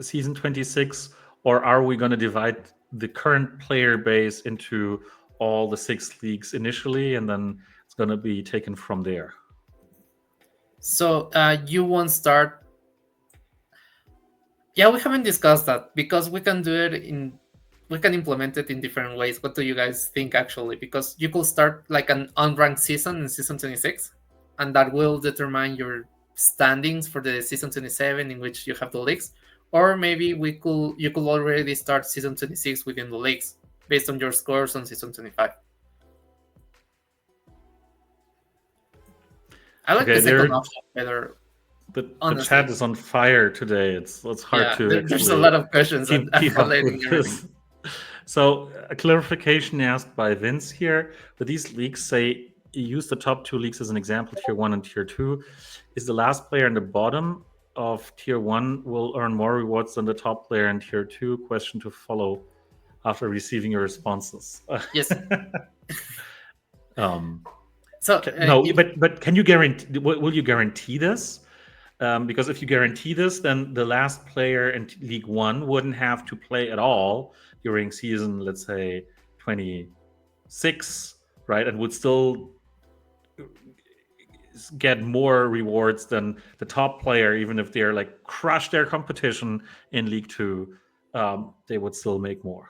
season 26, or are we going to divide the current player base into all the 6 leagues initially, and then it's going to be taken from there? So you won't start. Yeah, we haven't discussed that because we can do it we can implement it in different ways. What do you guys think actually? Because you could start like an unranked season in season 26, and that will determine your standings for the season 27 in which you have the leagues. Or maybe you could already start season 26 within the leagues based on your scores on season 25. I like the second option better. The chat is on fire today. It's hard to. There's a lot of questions. Keep up with this. So a clarification asked by Vince here. But these leagues say use the top 2 leagues as an example, tier 1 and tier 2. Is the last player in the bottom of tier 1 will earn more rewards than the top player in tier 2? Question to follow after receiving your responses. Yes. But can you guarantee? Will you guarantee this? Because if you guarantee this, then the last player in League 1 wouldn't have to play at all during season, let's say, 26, right? And would still get more rewards than the top player, even if they're like crush their competition in League 2, they would still make more.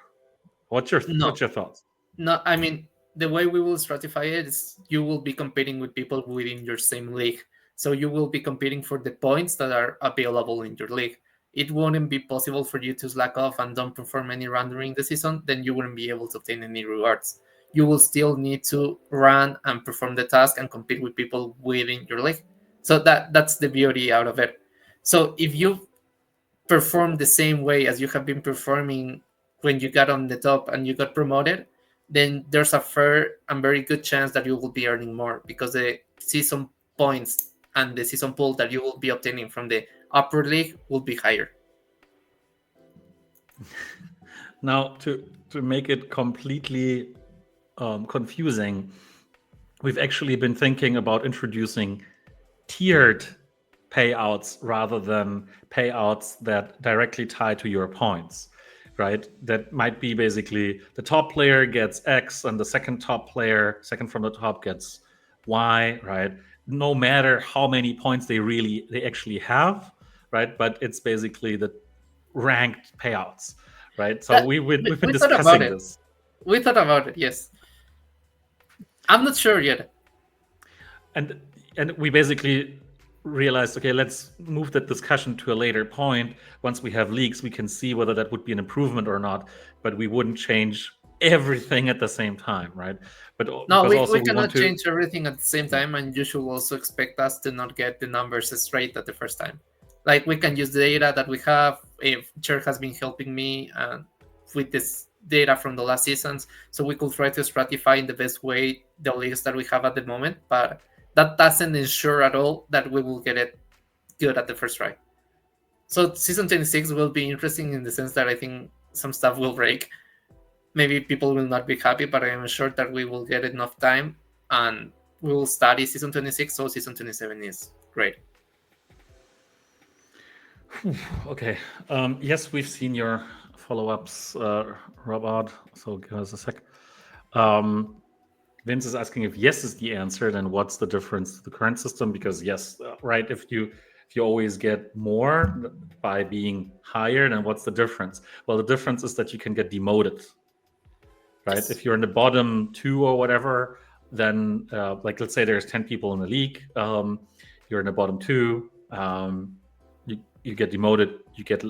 What's your thoughts? No, I mean, the way we will stratify it is you will be competing with people within your same league. So you will be competing for the points that are available in your league. It wouldn't be possible for you to slack off and don't perform any run during the season, then you wouldn't be able to obtain any rewards. You will still need to run and perform the task and compete with people within your league. So that's the beauty out of it. So if you perform the same way as you have been performing when you got on the top and you got promoted, then there's a fair and very good chance that you will be earning more, because the season points and the season pool that you will be obtaining from the upper league will be higher. Now, to make it completely confusing, we've actually been thinking about introducing tiered payouts rather than payouts that directly tie to your points, right? That might be basically the top player gets X and the second from the top gets Y, right? No matter how many points they actually have, right? But it's basically the ranked payouts, right? So we've been discussing this. We thought about it, yes. I'm not sure yet. And we basically realized, okay, let's move that discussion to a later point. Once we have leaks, we can see whether that would be an improvement or not, but we wouldn't change everything at the same time, right? But no, we cannot change everything at the same time, and you should also expect us to not get the numbers straight at the first time. Like, we can use the data that we have. If Chair has been helping me with this data from the last seasons, so we could try to stratify in the best way the leagues that we have at the moment, but that doesn't ensure at all that we will get it good at the first try. So season 26 will be interesting in the sense that I think some stuff will break. Maybe people will not be happy, but I am sure that we will get enough time and we will study season 26, so season 27 is great. Okay. Yes, we've seen your follow-ups, Robert, so give us a sec. Vince is asking if yes is the answer, then what's the difference to the current system? Because yes, right, if you always get more by being higher, then what's the difference? Well, the difference is that you can get demoted, right? Yes. If you're in the bottom 2 or whatever, then like let's say there's 10 people in the league, you're in the bottom 2, you get demoted, you get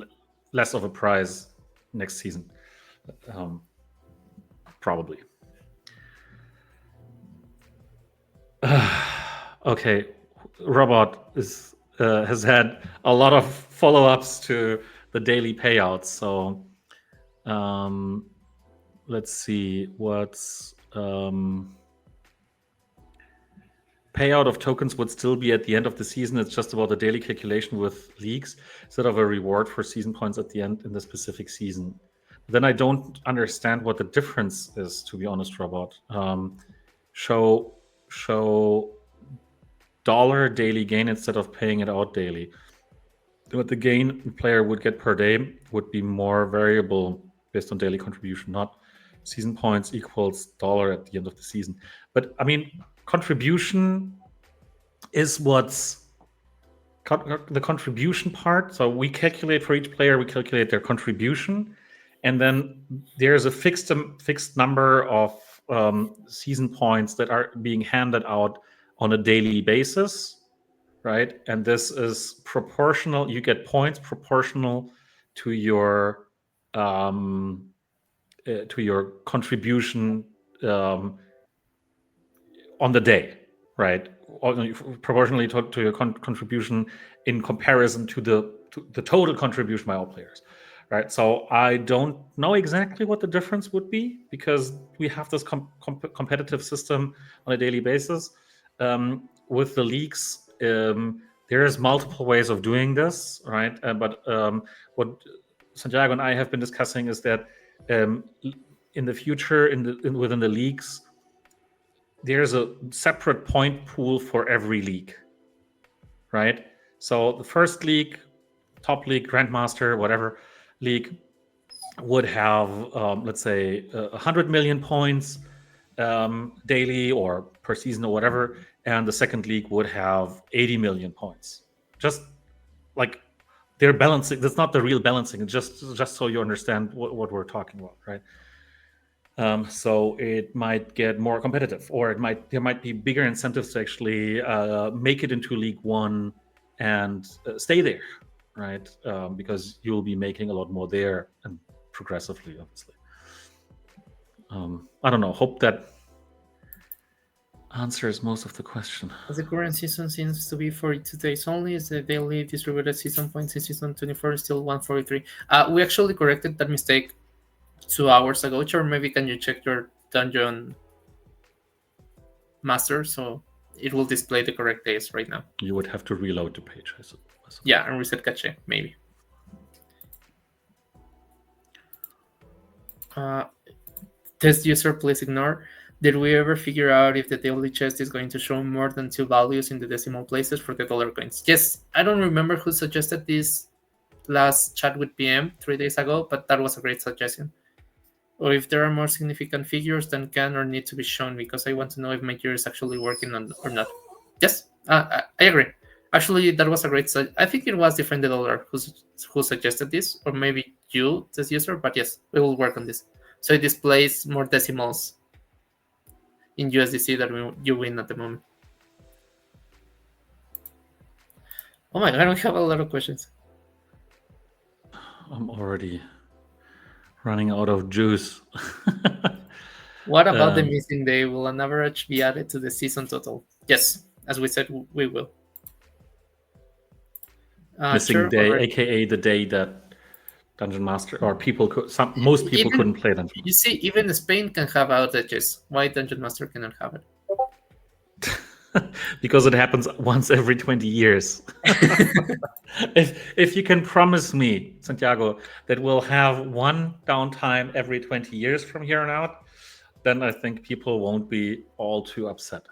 less of a prize next season, probably. Okay, Robot has had a lot of follow-ups to the daily payouts. So let's see what's payout of tokens would still be at the end of the season. It's just about the daily calculation with leagues instead of a reward for season points at the end in the specific season. Then I don't understand what the difference is, to be honest, Robot. Show dollar daily gain instead of paying it out daily. What the gain the player would get per day would be more variable based on daily contribution, not season points equals dollar at the end of the season. But I mean, contribution is what's the contribution part. So we calculate for each player, we calculate their contribution, and then there's a fixed number of season points that are being handed out on a daily basis, right? And this is proportional. You get points proportional to your contribution on the day, right? Proportionally to your contribution in comparison to the total contribution by all players, right? So I don't know exactly what the difference would be because we have this competitive system on a daily basis. With the leagues, there's multiple ways of doing this, right? But what Santiago and I have been discussing is that in the future, within the leagues, there's a separate point pool for every league, right? So the first league, top league, grandmaster, whatever league would have, let's say, 100 million points daily or per season or whatever, and the second league would have 80 million points. Just like they're balancing. That's not the real balancing. It's just so you understand what we're talking about, right? So it might get more competitive, or there might be bigger incentives to actually make it into League One and stay there, right? Because you'll be making a lot more there and progressively, obviously. I don't know. Hope that answers most of the question. The current season seems to be 42 days only. Is the daily distributed season points in season 24 still 143? We actually corrected that mistake 2 hours ago. Or maybe can you check your Dungeon Master, so it will display the correct days right now. You would have to reload the page, I suppose. Yeah, and reset cache, maybe. Test user, please ignore. Did we ever figure out if the daily chest is going to show more than 2 values in the decimal places for the dollar coins? Yes, I don't remember who suggested this last chat with PM 3 days ago, but that was a great suggestion. Or if there are more significant figures than can or need to be shown, because I want to know if my gear is actually working on or not. Yes, I agree. Actually, that was a great I think it was Defend the Dollar who suggested this, or maybe you, this user, but yes, we will work on this. So it displays more decimals in USDC that you win at the moment. Oh my god, we have a lot of questions. I'm already running out of juice. What about the missing day? Will an average be added to the season total? Yes, as we said, we will. Missing day, aka the day that Dungeon Master or people could. Most people couldn't play Dungeon Master. You see, even Spain can have outages. Why Dungeon Master cannot have it? Because it happens once every 20 years. If you can promise me, Santiago, that we'll have one downtime every 20 years from here on out, then I think people won't be all too upset.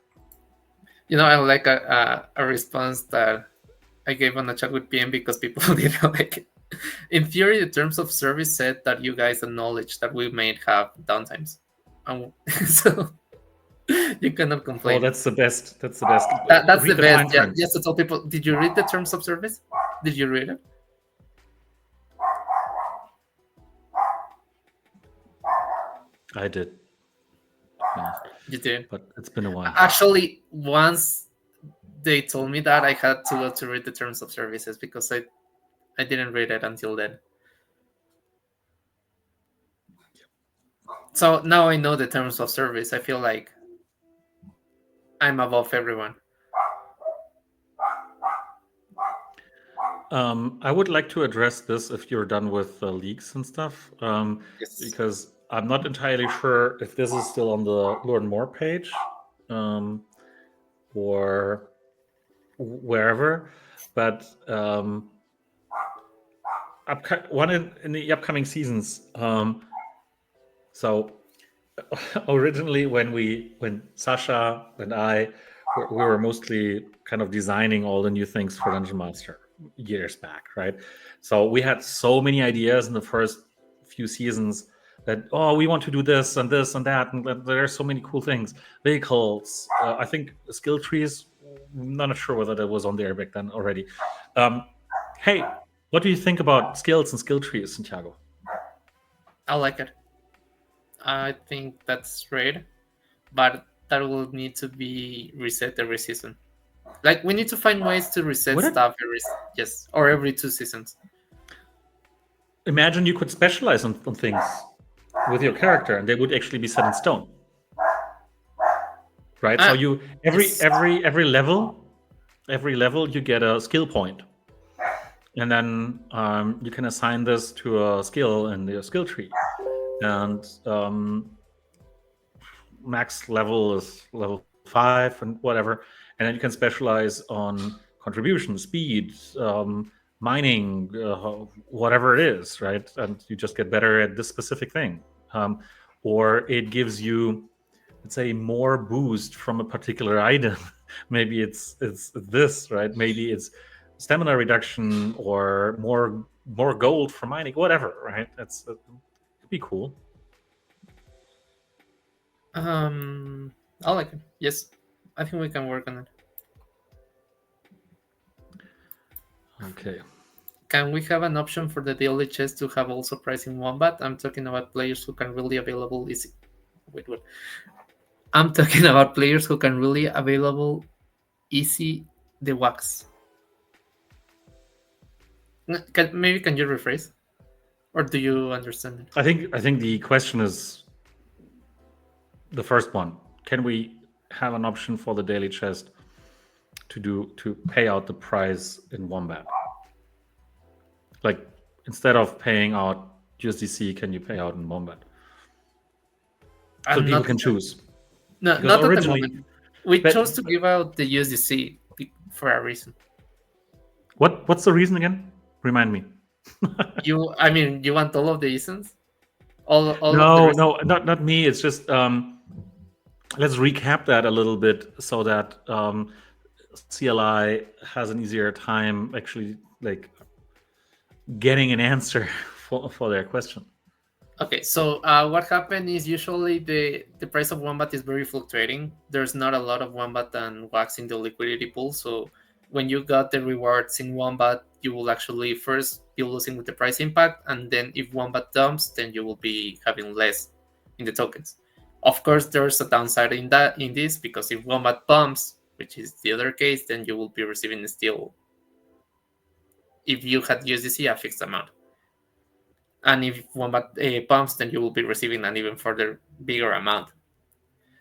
You know, I like a response that I gave on the chat with PM because people didn't like it. In theory, the terms of service said that you guys acknowledge that we may have downtimes. So you cannot complain. Oh, that's the best. That's the best. That's the best. Yeah, just to tell people, did you read the terms of service? Did you read it? I did. Yeah. You did? But it's been a while. Actually, once they told me that, I had to go to read the terms of services because I didn't read it until then. So now I know the terms of service. I feel like I'm above everyone. I would like to address this if you're done with leaks and stuff, Yes. because I'm not entirely sure if this is still on the Learn More page or wherever, but one in the upcoming seasons. So originally, when Sasha and I we were mostly kind of designing all the new things for Dungeon Master years back, right? So we had so many ideas in the first few seasons that, oh, we want to do this and this and that, and there are so many cool things. Vehicles, I think skill trees, I'm not sure whether that was on there back then already. Hey, what do you think about skills and skill trees, Santiago? I like it. I think that's great, but that will need to be reset every season. Like, we need to find ways to reset stuff every 2 seasons. Imagine you could specialize on things with your character, and they would actually be set in stone, right? So you every level you get a skill point, and then you can assign this to a skill in the skill tree, and max level is level 5 and whatever, and then you can specialize on contribution, speed, mining, whatever it is, right? And you just get better at this specific thing, or it gives you, let's say, more boost from a particular item. Maybe it's this, right? Maybe it's stamina reduction or more gold for mining, whatever, right? It'd be cool. I like it. Yes, I think we can work on it. Okay. Can we have an option for the daily chest to have also price in Wombat? I'm talking about players who can really available easy. Wait, what? I'm talking about players who can really available easy the wax. Can you rephrase, or do you understand it? I think the question is the first one. Can we have an option for the daily chest to pay out the prize in Wombat? Like, instead of paying out USDC, can you pay out in Wombat? so I'm people not can choose. no, Because not at the originally, moment. We but chose to give out the USDC for a reason. what's the reason again? Remind me. I mean, you want all of the reasons? All of the No, reasons? no, not me. It's just let's recap that a little bit so that CLI has an easier time actually like getting an answer for their question. Okay, so what happened is usually the price of Wombat is very fluctuating. There's not a lot of Wombat and wax in the liquidity pool. So when you got the rewards in Wombat, you will actually first be losing with the price impact, and then if Wombat dumps, then you will be having less in the tokens. Of course, there's a downside in this because if Wombat bumps, which is the other case, then you will be receiving still, if you had USDC, a fixed amount. And if Wombat pumps, then you will be receiving an even further bigger amount.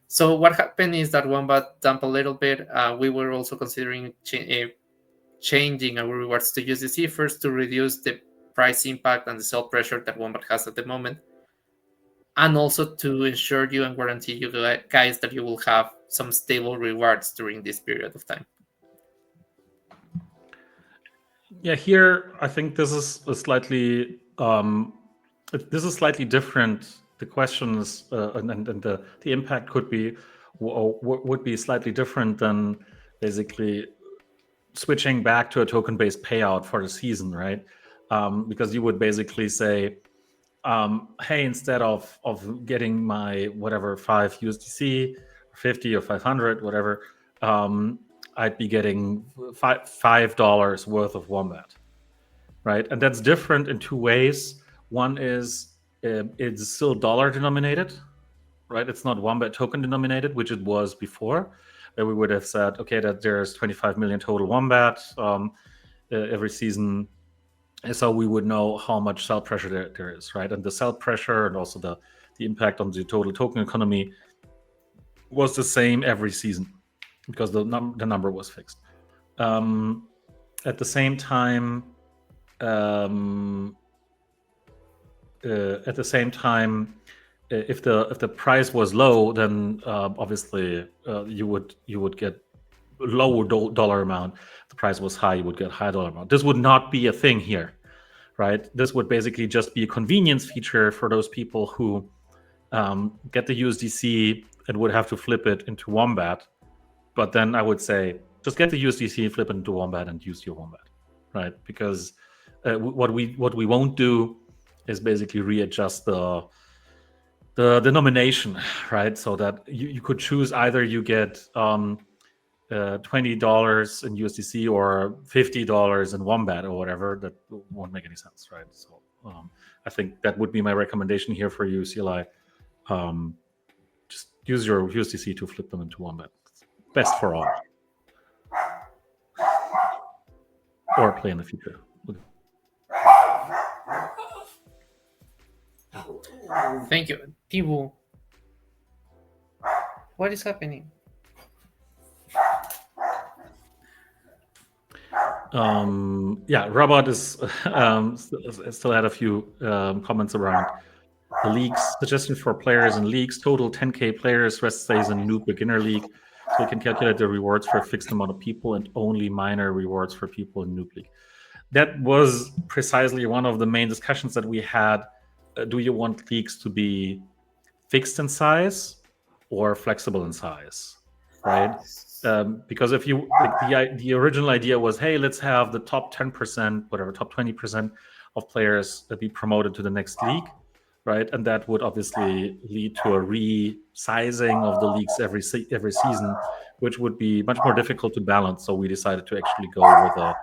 So what happened is that Wombat dumped a little bit. We were also considering changing our rewards to USDC first to reduce the price impact and the sell pressure that Wombat has at the moment, and also to ensure you and guarantee you guys that you will have some stable rewards during this period of time. Yeah, here I think this is a slightly different. The question is, and the impact could be would be slightly different than basically switching back to a token-based payout for the season, right? Because you would basically say, hey, instead of getting my whatever 5 USDC, 50 or 500, whatever, I'd be getting $5 worth of Wombat, right? And that's different in two ways. One is it's still dollar denominated, right? It's not Wombat token denominated, which it was before. Where we would have said, okay, that there's 25 million total Wombat every season, and so we would know how much sell pressure there is, right? And the sell pressure and also the impact on the total token economy was the same every season because the number was fixed. At the same time, if the price was low, then obviously you would get lower dollar amount. If the price was high, you would get high dollar amount. This would not be a thing here, right? This would basically just be a convenience feature for those people who get the USDC and would have to flip it into Wombat. But then I would say just get the USDC, flip it into Wombat, and use your Wombat, right? Because what we won't do is basically readjust the denomination, right? So that you could choose either you get $20 in USDC or $50 in Wombat or whatever. That won't make any sense, right? So I think that would be my recommendation here for you, CLI. Just use your USDC to flip them into Wombat. Best for all. Or play in the future. Thank you. Tibu, what is happening? Yeah, Robot is still had a few comments around the leagues. Suggestions for players in leagues: total 10k players, rest stays in Noob Beginner League, so we can calculate the rewards for a fixed amount of people and only minor rewards for people in Noob League. That was precisely one of the main discussions that we had. Do you want leagues to be fixed in size or flexible in size, right? Because if you the original idea was, hey, let's have the top 10%, whatever, top 20% of players be promoted to the next league, right? And that would obviously lead to a resizing of the leagues every season, which would be much more difficult to balance. So we decided to actually go with a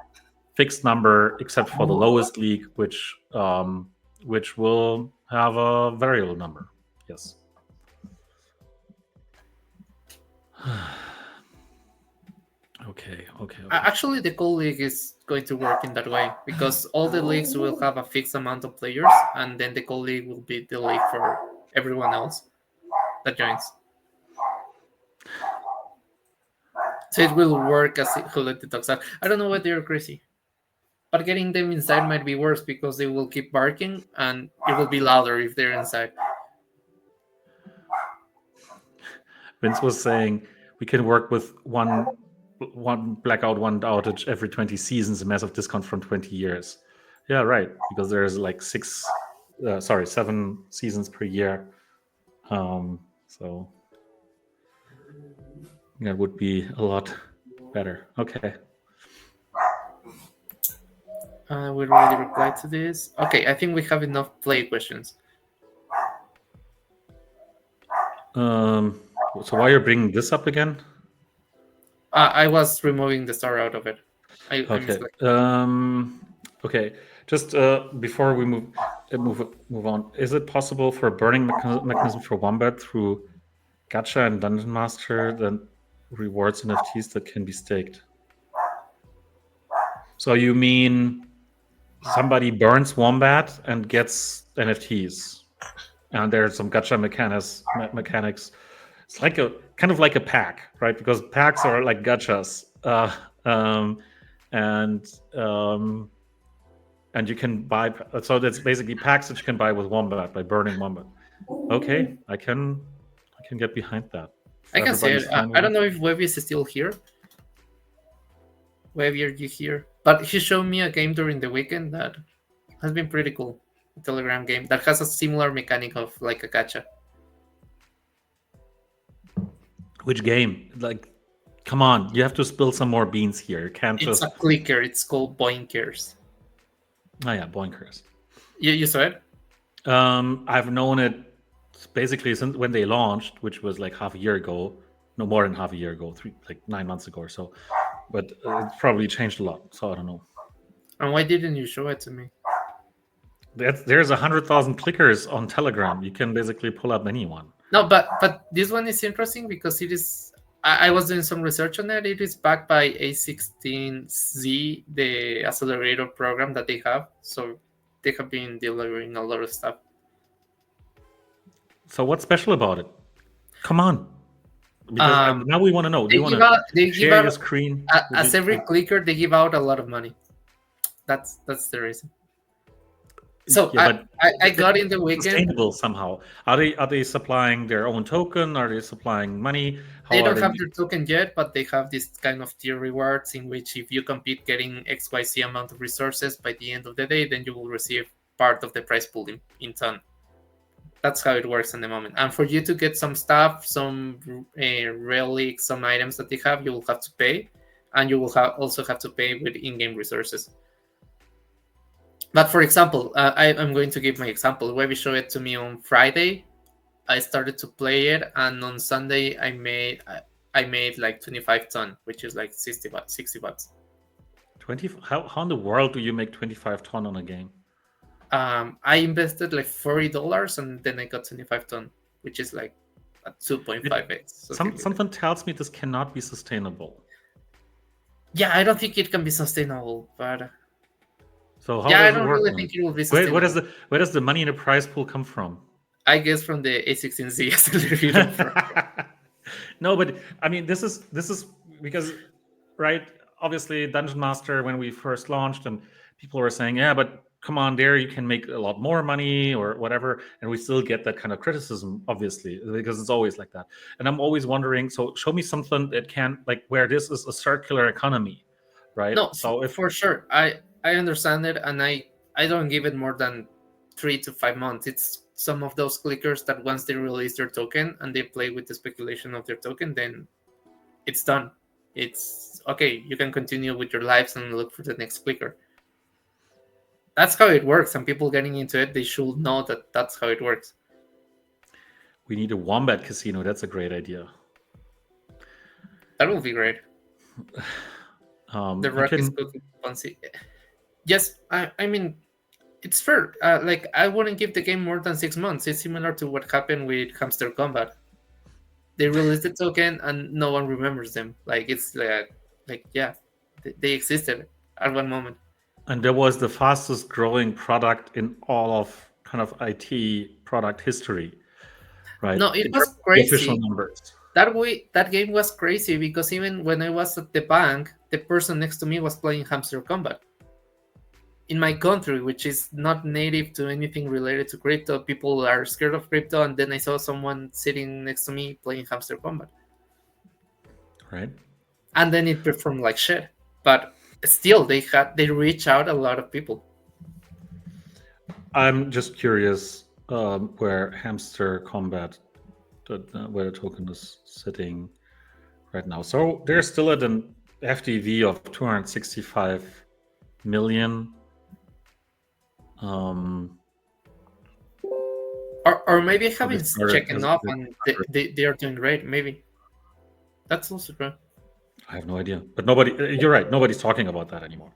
fixed number, except for the lowest league, which will have a variable number. Yes. Okay. Actually, the Gold League is going to work in that way because all the leagues will have a fixed amount of players, and then the Gold League will be the league for everyone else that joins. So it will work as Who Let the Dogs Out. I don't know why they're crazy, but getting them inside might be worse because they will keep barking, and it will be louder if they're inside. Vince was saying we can work with one blackout, one outage every 20 seasons, a massive discount from 20 years. Yeah, right. Because there's like 7 seasons per year. So that would be a lot better. Okay. We already replied to this. Okay, I think we have enough play questions. So why you're bringing this up again? I was removing the star out of it. I Okay. Okay. Just before we move on, is it possible for a burning mechanism for Wombat through Gacha and Dungeon Master that rewards NFTs that can be staked? So you mean somebody burns Wombat and gets NFTs, and there's some Gacha mechanics. It's like a kind of like a pack, right? Because packs are like gachas, and you can buy. So that's basically packs that you can buy with Wombat by burning Wombat. Okay, I can get behind that. I can say it. I don't know if Webby is still here. Webby, are you here? But he showed me a game during the weekend that has been pretty cool. A Telegram game that has a similar mechanic of like a gacha. Which game? Like, come on, you have to spill some more beans here. You can't It's a clicker. It's called Boinkers. Oh yeah, Boinkers. You saw it? I've known it basically since when they launched, which was like half a year ago. No, more than half a year ago, 9 months ago or so. But it's probably changed a lot, so I don't know. And why didn't you show it to me? There's 100,000 clickers on Telegram. You can basically pull up anyone. No, but this one is interesting because it is. I was doing some research on it. It is backed by A16Z, the accelerator program that they have. So they have been delivering a lot of stuff. So what's special about it? Come on. Because now we want to know. Do you want to share your screen? As every clicker, they give out a lot of money. That's the reason. So yeah, I got in the weekend. Sustainable somehow. Are they supplying their own token? Are they supplying money? They don't have their token yet, but they have this kind of tier rewards in which if you compete getting XYZ amount of resources by the end of the day, then you will receive part of the prize pool in turn. That's how it works in the moment. And for you to get some stuff, some relics, some items that they have, you will have to pay. And you will also have to pay with in-game resources. But for example, I'm going to give my example. Webby showed it to me on Friday. I started to play it, and on Sunday I made like 25 ton, which is like 60 bucks. 20? How in the world do you make 25 ton on a game? I invested like $40, and then I got 25 ton, which is like a 2.5x. Something tells me this cannot be sustainable. Yeah, I don't think it can be sustainable, but. So how yeah, does I don't really think it will be sustainable. Where does the money in the prize pool come from? I guess from the A16Z accelerator. No, but I mean, this is because, right? Obviously, Dungeon Master, when we first launched, and people were saying, yeah, but come on, there you can make a lot more money or whatever, and we still get that kind of criticism, obviously, because it's always like that. And I'm always wondering, so show me something that can, like, where this is a circular economy, right? No, so for sure, I understand it, and I don't give it more than 3 to 5 months. It's some of those clickers that once they release their token and they play with the speculation of their token, then it's done. It's okay. You can continue with your lives and look for the next clicker. That's how it works. And people getting into it, they should know that that's how it works. We need a Wombat casino. That's a great idea. That will be great. The rock is cooking fancy. Yes, I mean, it's fair. Like, I wouldn't give the game more than 6 months. It's similar to what happened with Hamster Combat. They released the token and no one remembers them. Like, it's like yeah, they existed at one moment. And there was the fastest growing product in all of kind of IT product history, right? No, it was crazy. Official numbers. That game was crazy because even when I was at the bank, the person next to me was playing Hamster Combat. in my country, which is not native to anything related to crypto, people are scared of crypto, and then I saw someone sitting next to me playing Hamster Combat, Right. and then it performed like shit. But still, they reach out a lot of people. I'm just curious where Hamster Combat, where the token is sitting right now. So they're still at an FDV of 265 million. Or maybe I haven't started checked as enough, a- and they are doing great. Maybe that's also true. I have no idea, but nobody. You're right. Nobody's talking about that anymore,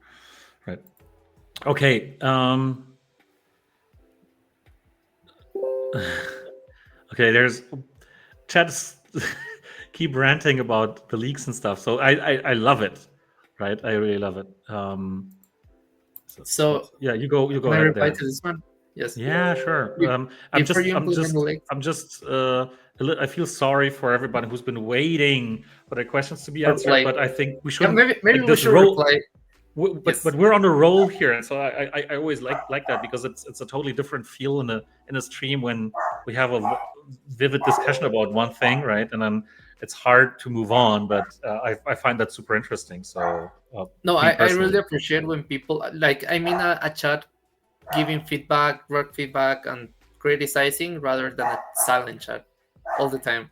right? Okay. Okay. There's chats keep ranting about the leaks and stuff. So I love it, right? I really love it. So yeah, you go can I ahead reply there. to this one? Yes. Yeah, sure. Before you implement the leaks, I feel sorry for everybody who's been waiting for their questions to be answered, reply. but I think we Yeah, shouldn't. maybe like, we this should roll- reply. But Yes. we're on a roll here, and so I always like that because it's a totally different feel in a stream when we have a vivid discussion about one thing, right? And then it's hard to move on, but I find that super interesting. So No, me I really personally. appreciate when people like I'm in a chat giving feedback, work feedback, and criticizing rather than a silent chat all the time.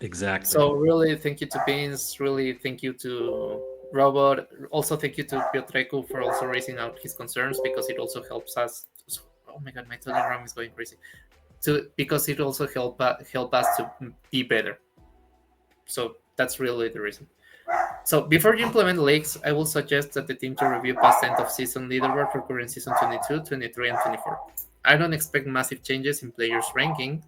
Exactly. So really, thank you to Beans. Really, thank you to Robot. Also, thank you to Piotreko for also raising out his concerns because it also helps us. Oh my god, my Telegram is going crazy. Because it also help us to be better. So that's really the reason. So before you implement leaks, I will suggest that the team to review past end of season leaderboard for current season 22, 23, and 24. I don't expect massive changes in players' ranking.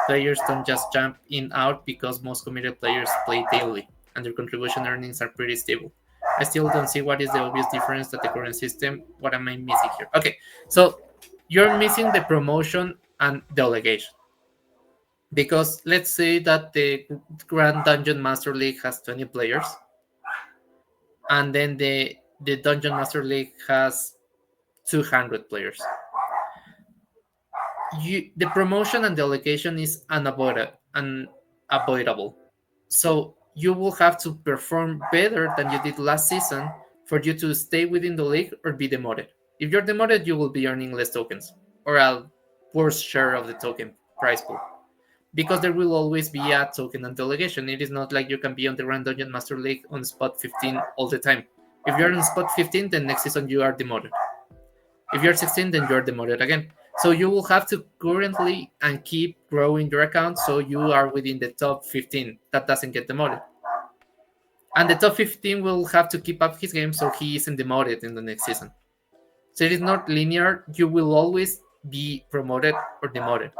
Players don't just jump in out because most committed players play daily, and their contribution earnings are pretty stable. I still don't see what is the obvious difference that the current system. What am I missing here? Okay, so you're missing the promotion and delegation. Because let's say that the Grand Dungeon Master League has 20 players, and then the Dungeon Master League has 200 players. The promotion and delegation is unavoidable. So you will have to perform better than you did last season for you to stay within the league or be demoted. If you're demoted, you will be earning less tokens or a worse share of the token price pool. Because there will always be a token and delegation. It is not like you can be on the Grand Dungeon Master League on spot 15 all the time. If you're on spot 15, then next season you are demoted. If you're 16, then you're demoted again. So you will have to currently and keep growing your account so you are within the top 15 that doesn't get demoted. And the top 15 will have to keep up his game so he isn't demoted in the next season. So it is not linear. You will always be promoted or demoted.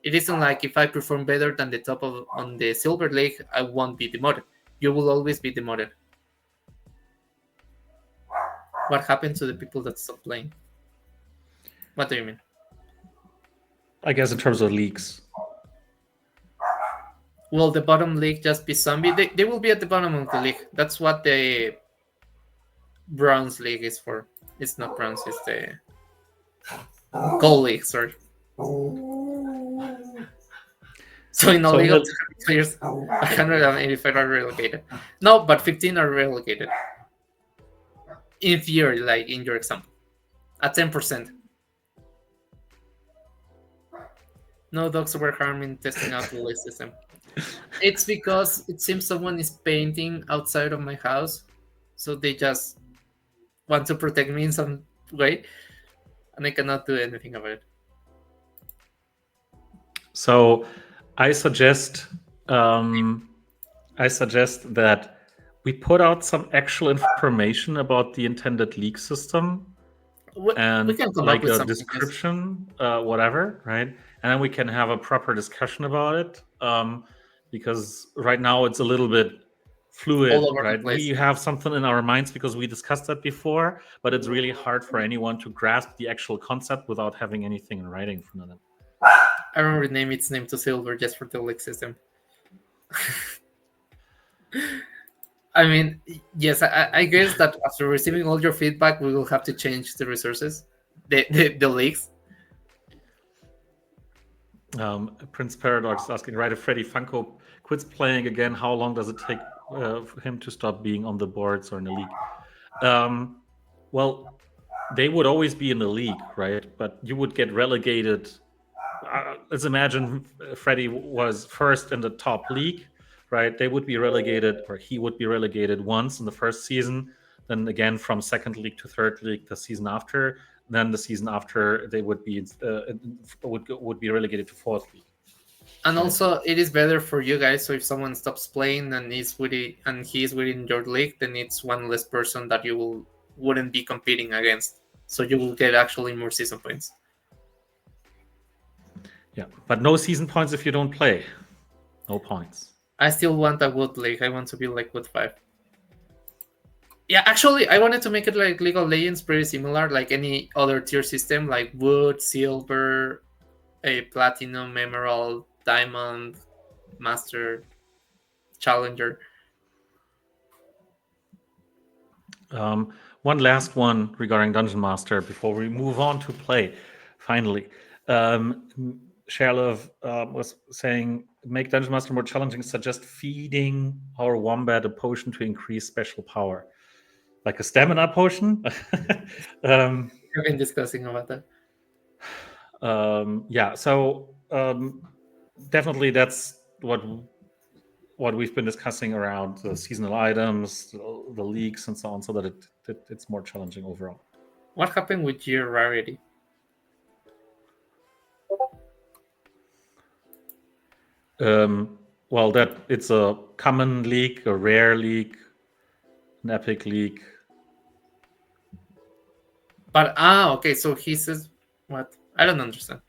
It isn't like if I perform better than the top of on the Silver League, I won't be demoted. You will always be demoted. What happened to the people that stopped playing? What do you mean? I guess in terms of leaks. Will the bottom league just be zombie? They will be at the bottom of the league. That's what the bronze league is for. It's not bronze, it's the gold league, sorry. So in a league of 200 players, 185 are relocated. No, but 15 are relocated. In theory, like in your example. At 10%. No dogs were harmed in testing out the league system. It's because it seems someone is painting outside of my house. So they just want to protect me in some way. And I cannot do anything about it. So I suggest that we put out some actual information about the intended league system and we can come like up with a something, description, whatever, right? And then we can have a proper discussion about it. Because right now it's a little bit fluid, all over the right? place. We have something in our minds because we discussed that before, but it's really hard for anyone to grasp the actual concept without having anything in writing in front of them. I don't rename its name to Silver just for the league system. I mean, yes, I guess that after receiving all your feedback, we will have to change the resources, the leaks. Prince Paradox is asking, right, if Freddy Funko quits playing again, how long does it take for him to stop being on the boards or in the league? Well, they would always be in the league, right? But you would get relegated. Let's imagine Freddy was first in the top league, right? They would be relegated, or he would be relegated once in the first season, then again from second league to third league the season after. Then the season after they would be relegated to fourth league. And Right. also, it is better for you guys. So if someone stops playing and he's within your league, then it's one less person that you wouldn't be competing against. So you will get actually more season points. Yeah, but no season points if you don't play. No points. I still want a Wood League. I want to be like Wood 5. Yeah, actually, I wanted to make it like League of Legends, pretty similar, like any other tier system, like Wood, Silver, a Platinum, Emerald, Diamond, Master, Challenger. One last one regarding Dungeon Master before we move on to play. Finally, Sherlov was saying, make Dungeon Master more challenging. Suggest feeding our wombat a potion to increase special power, like a stamina potion. We've been discussing about that. Yeah, so definitely that's what we've been discussing around the seasonal items, the leagues, and so on, so that it's more challenging overall. What happened with your rarity? Well, that it's a common league, a rare league, an epic league. But okay. So he says what? I don't understand.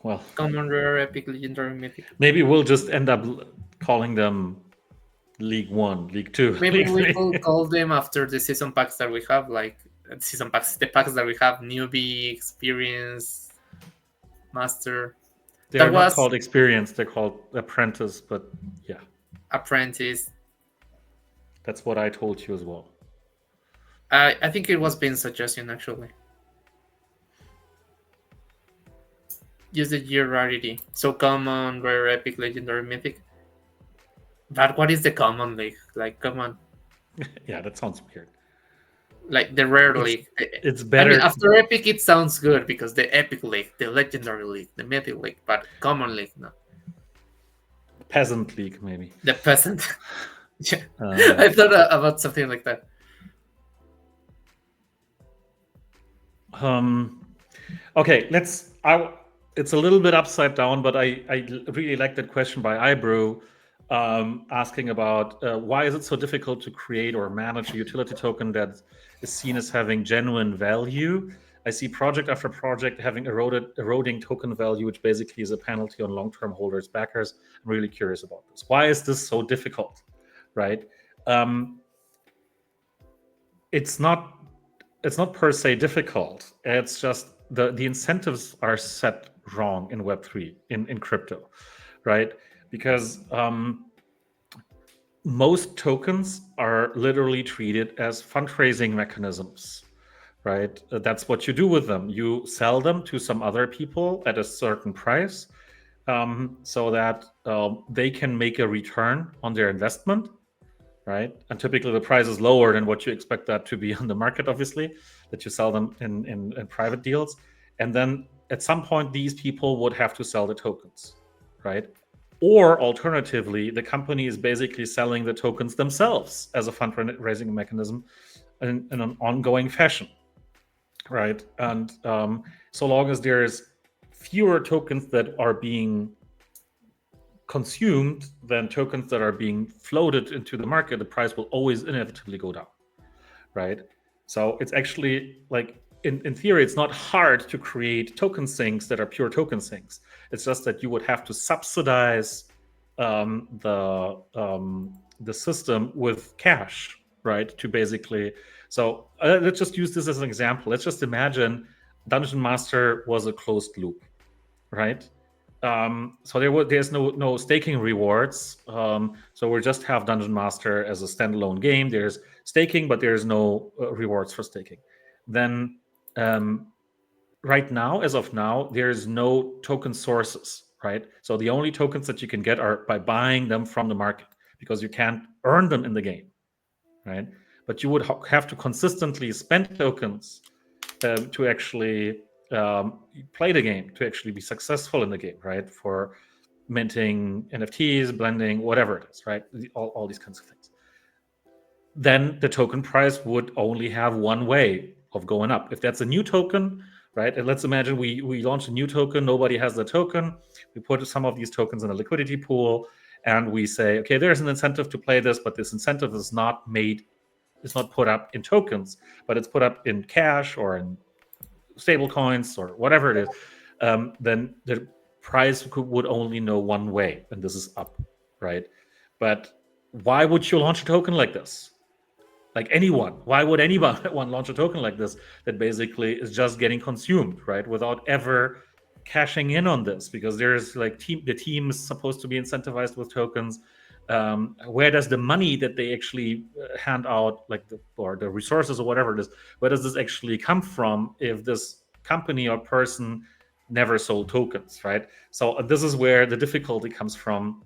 Well, Common, rare, epic, legendary, mythic. maybe we'll just end up calling them League 1, League 2. Maybe League we 3. will call them after the season packs that we have, like season packs, the packs that we have: newbie, experience, master. They're not called experience; they're called apprentice. But yeah, apprentice. That's what I told you as well. I think it was Ben's suggestion actually. Use the year rarity. So common, rare, epic, legendary, mythic. But what is the common league? Like, come on. Yeah, that sounds weird. Like the rare league. It's better. I mean, after epic, it sounds good because the epic league, the legendary league, the mythic league, but common league, no. Peasant league, maybe. The peasant. Yeah. I thought about something like that. Okay, it's a little bit upside down, but I really like that question by iBrew, asking about why is it so difficult to create or manage a utility token that is seen as having genuine value. I see project after project having eroding token value, which basically is a penalty on long-term holders, backers. I'm really curious about this. Why is this so difficult, right? It's not per se difficult. It's just the incentives are set wrong in Web3, in crypto, right? Because most tokens are literally treated as fundraising mechanisms, right? That's what you do with them. You sell them to some other people at a certain price, so that they can make a return on their investment, right? And typically the price is lower than what you expect that to be on the market, obviously, that you sell them in private deals. And then at some point, these people would have to sell the tokens, right? Or alternatively, the company is basically selling the tokens themselves as a fundraising mechanism in an ongoing fashion, right? And so long as there's fewer tokens that are being consumed than tokens that are being floated into the market, the price will always inevitably go down, right? So it's actually like, in theory, it's not hard to create token sinks that are pure token sinks. It's just that you would have to subsidize the system with cash, right? To basically, so let's just use this as an example. Let's just imagine Dungeon Master was a closed loop, right? So there's no staking rewards. So we just have Dungeon Master as a standalone game. There's staking, but there's no rewards for staking. Then right now, as of now, there's no token sources, right? So the only tokens that you can get are by buying them from the market, because you can't earn them in the game, right? But you would have to consistently spend tokens to actually play the game, to actually be successful in the game, right? For minting NFTs, blending, whatever it is, right? All these kinds of things. Then the token price would only have one way of going up. If that's a new token, right? And let's imagine we launch a new token, nobody has the token, we put some of these tokens in a liquidity pool, and we say, okay, there's an incentive to play this, but this incentive is not put up in tokens, but it's put up in cash or in stable coins or whatever it is. Then the price would only know one way, and this is up, right? But why would you launch a token like this? Like anyone, why would anyone launch a token like this that basically is just getting consumed, right, without ever cashing in on this? Because there's like the team is supposed to be incentivized with tokens. Where does the money that they actually hand out, like the resources or whatever it is, where does this actually come from if this company or person never sold tokens, right? So this is where the difficulty comes from.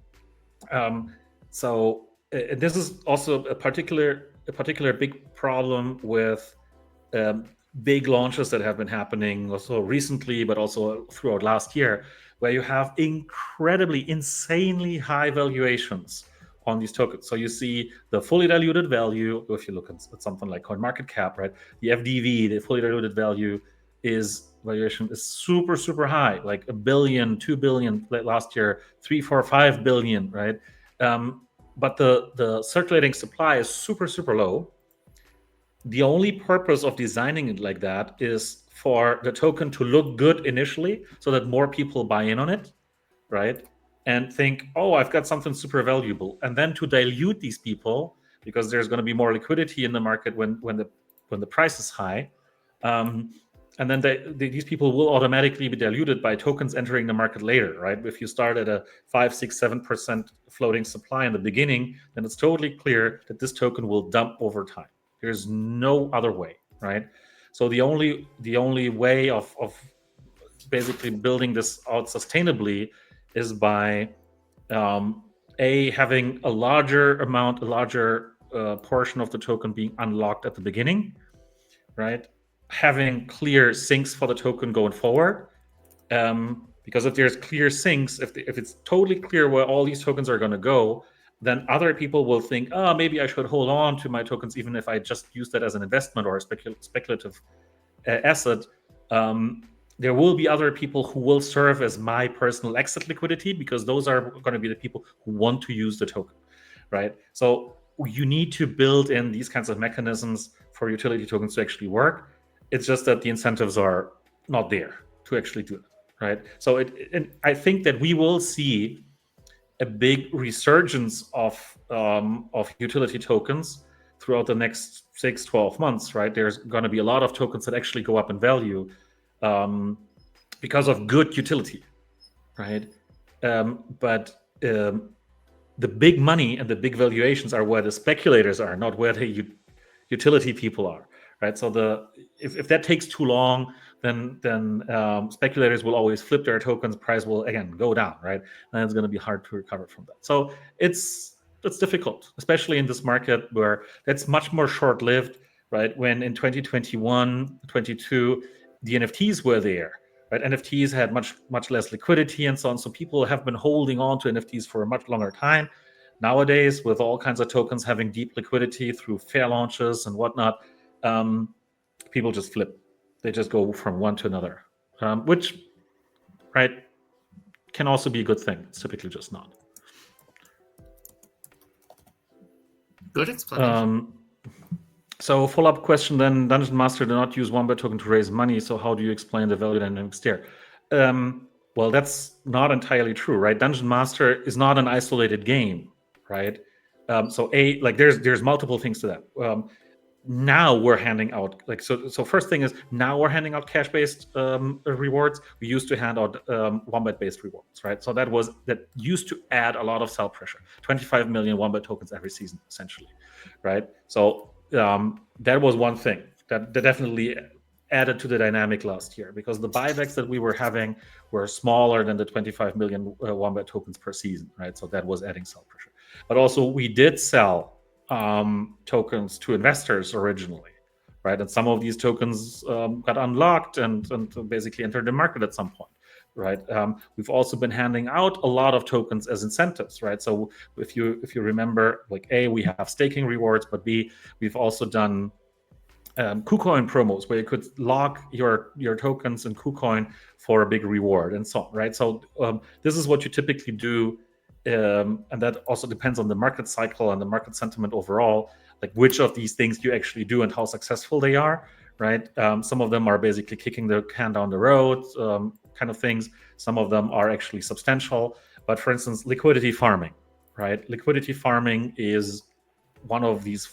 This is also a particular big problem with big launches that have been happening also recently, but also throughout last year, where you have insanely high valuations on these tokens. So you see the fully diluted value, if you look at something like CoinMarketCap, right? The FDV, the fully diluted valuation is super, super high, like $1 billion, $2 billion last year, 3, 4, 5 billion, right? But the circulating supply is super, super low. The only purpose of designing it like that is for the token to look good initially so that more people buy in on it, right? And think, oh, I've got something super valuable. And then to dilute these people, because there's going to be more liquidity in the market when the price is high. And then these people will automatically be diluted by tokens entering the market later, right? If you start at a 5, 6, 7% floating supply in the beginning, then it's totally clear that this token will dump over time. There's no other way, right? So the only way of basically building this out sustainably is by having a larger portion of the token being unlocked at the beginning, right? Having clear sinks for the token going forward, because if there's clear sinks, if it's totally clear where all these tokens are going to go, then other people will think, oh, maybe I should hold on to my tokens even if I just use that as an investment or a speculative asset. There will be other people who will serve as my personal exit liquidity, because those are going to be the people who want to use the token, right? So you need to build in these kinds of mechanisms for utility tokens to actually work. It's just that the incentives are not there to actually do it, right? So I think that we will see a big resurgence of utility tokens throughout the next 6-12 months, right? There's going to be a lot of tokens that actually go up in value because of good utility, right? But the big money and the big valuations are where the speculators are, not where the utility people are, right? So if that takes too long, then speculators will always flip their tokens. Price will again go down, right? And it's going to be hard to recover from that. So it's difficult, especially in this market where that's much more short-lived, right? When in 2021, 22, the NFTs were there, right? NFTs had much less liquidity and so on. So people have been holding on to NFTs for a much longer time. Nowadays, with all kinds of tokens having deep liquidity through fair launches and whatnot, people just flip. They just go from one to another, which, right, can also be a good thing. It's typically just not. Good explanation. So follow-up question then, Dungeon Master did not use Wombat token to raise money, so how do you explain the value dynamics there? Well, that's not entirely true, right? Dungeon Master is not an isolated game, right? So there's multiple things to that. now we're handing out so first thing is now we're handing out cash-based rewards. We used to hand out Wombat-based rewards, right? So that used to add a lot of sell pressure. 25 million Wombat tokens every season, essentially, right? So that was one thing that definitely added to the dynamic last year, because the buybacks that we were having were smaller than the 25 million Wombat tokens per season, right? So that was adding sell pressure. But also we did sell tokens to investors originally, right? And some of these tokens got unlocked and basically entered the market at some point, right? We've also been handing out a lot of tokens as incentives, right? So if you remember, like A, we have staking rewards, but B, we've also done KuCoin promos where you could lock your tokens in KuCoin for a big reward and so on, right? So this is what you typically do. And that also depends on the market cycle and the market sentiment overall, like which of these things you actually do and how successful they are, right? Some of them are basically kicking the can down the road kind of things. Some of them are actually substantial. But for instance, liquidity farming, right? Liquidity farming is one of these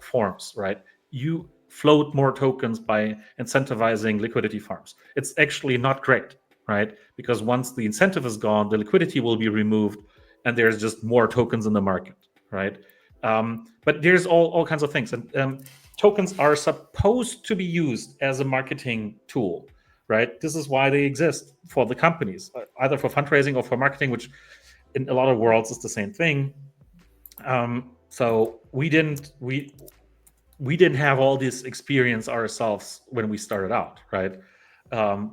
forms, right? You float more tokens by incentivizing liquidity farms. It's actually not great, right? Because once the incentive is gone, the liquidity will be removed and there's just more tokens in the market, right? But there's all kinds of things. And tokens are supposed to be used as a marketing tool, right? This is why they exist for the companies, either for fundraising or for marketing, which in a lot of worlds is the same thing. So we didn't have all this experience ourselves when we started out, right?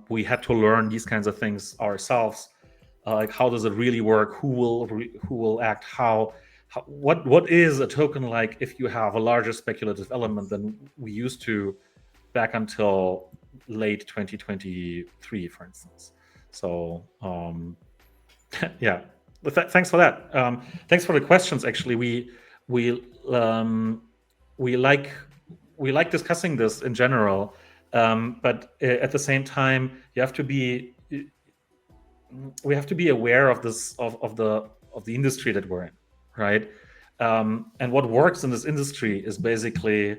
We had to learn these kinds of things ourselves. Like, how does it really work? Who will act how? What is a token like if you have a larger speculative element than we used to back until late 2023, for instance? So yeah, thanks for that. Thanks for the questions. Actually, we like discussing this in general, but at the same time, we have to be aware of this of the industry that we're in, right? And what works in this industry is basically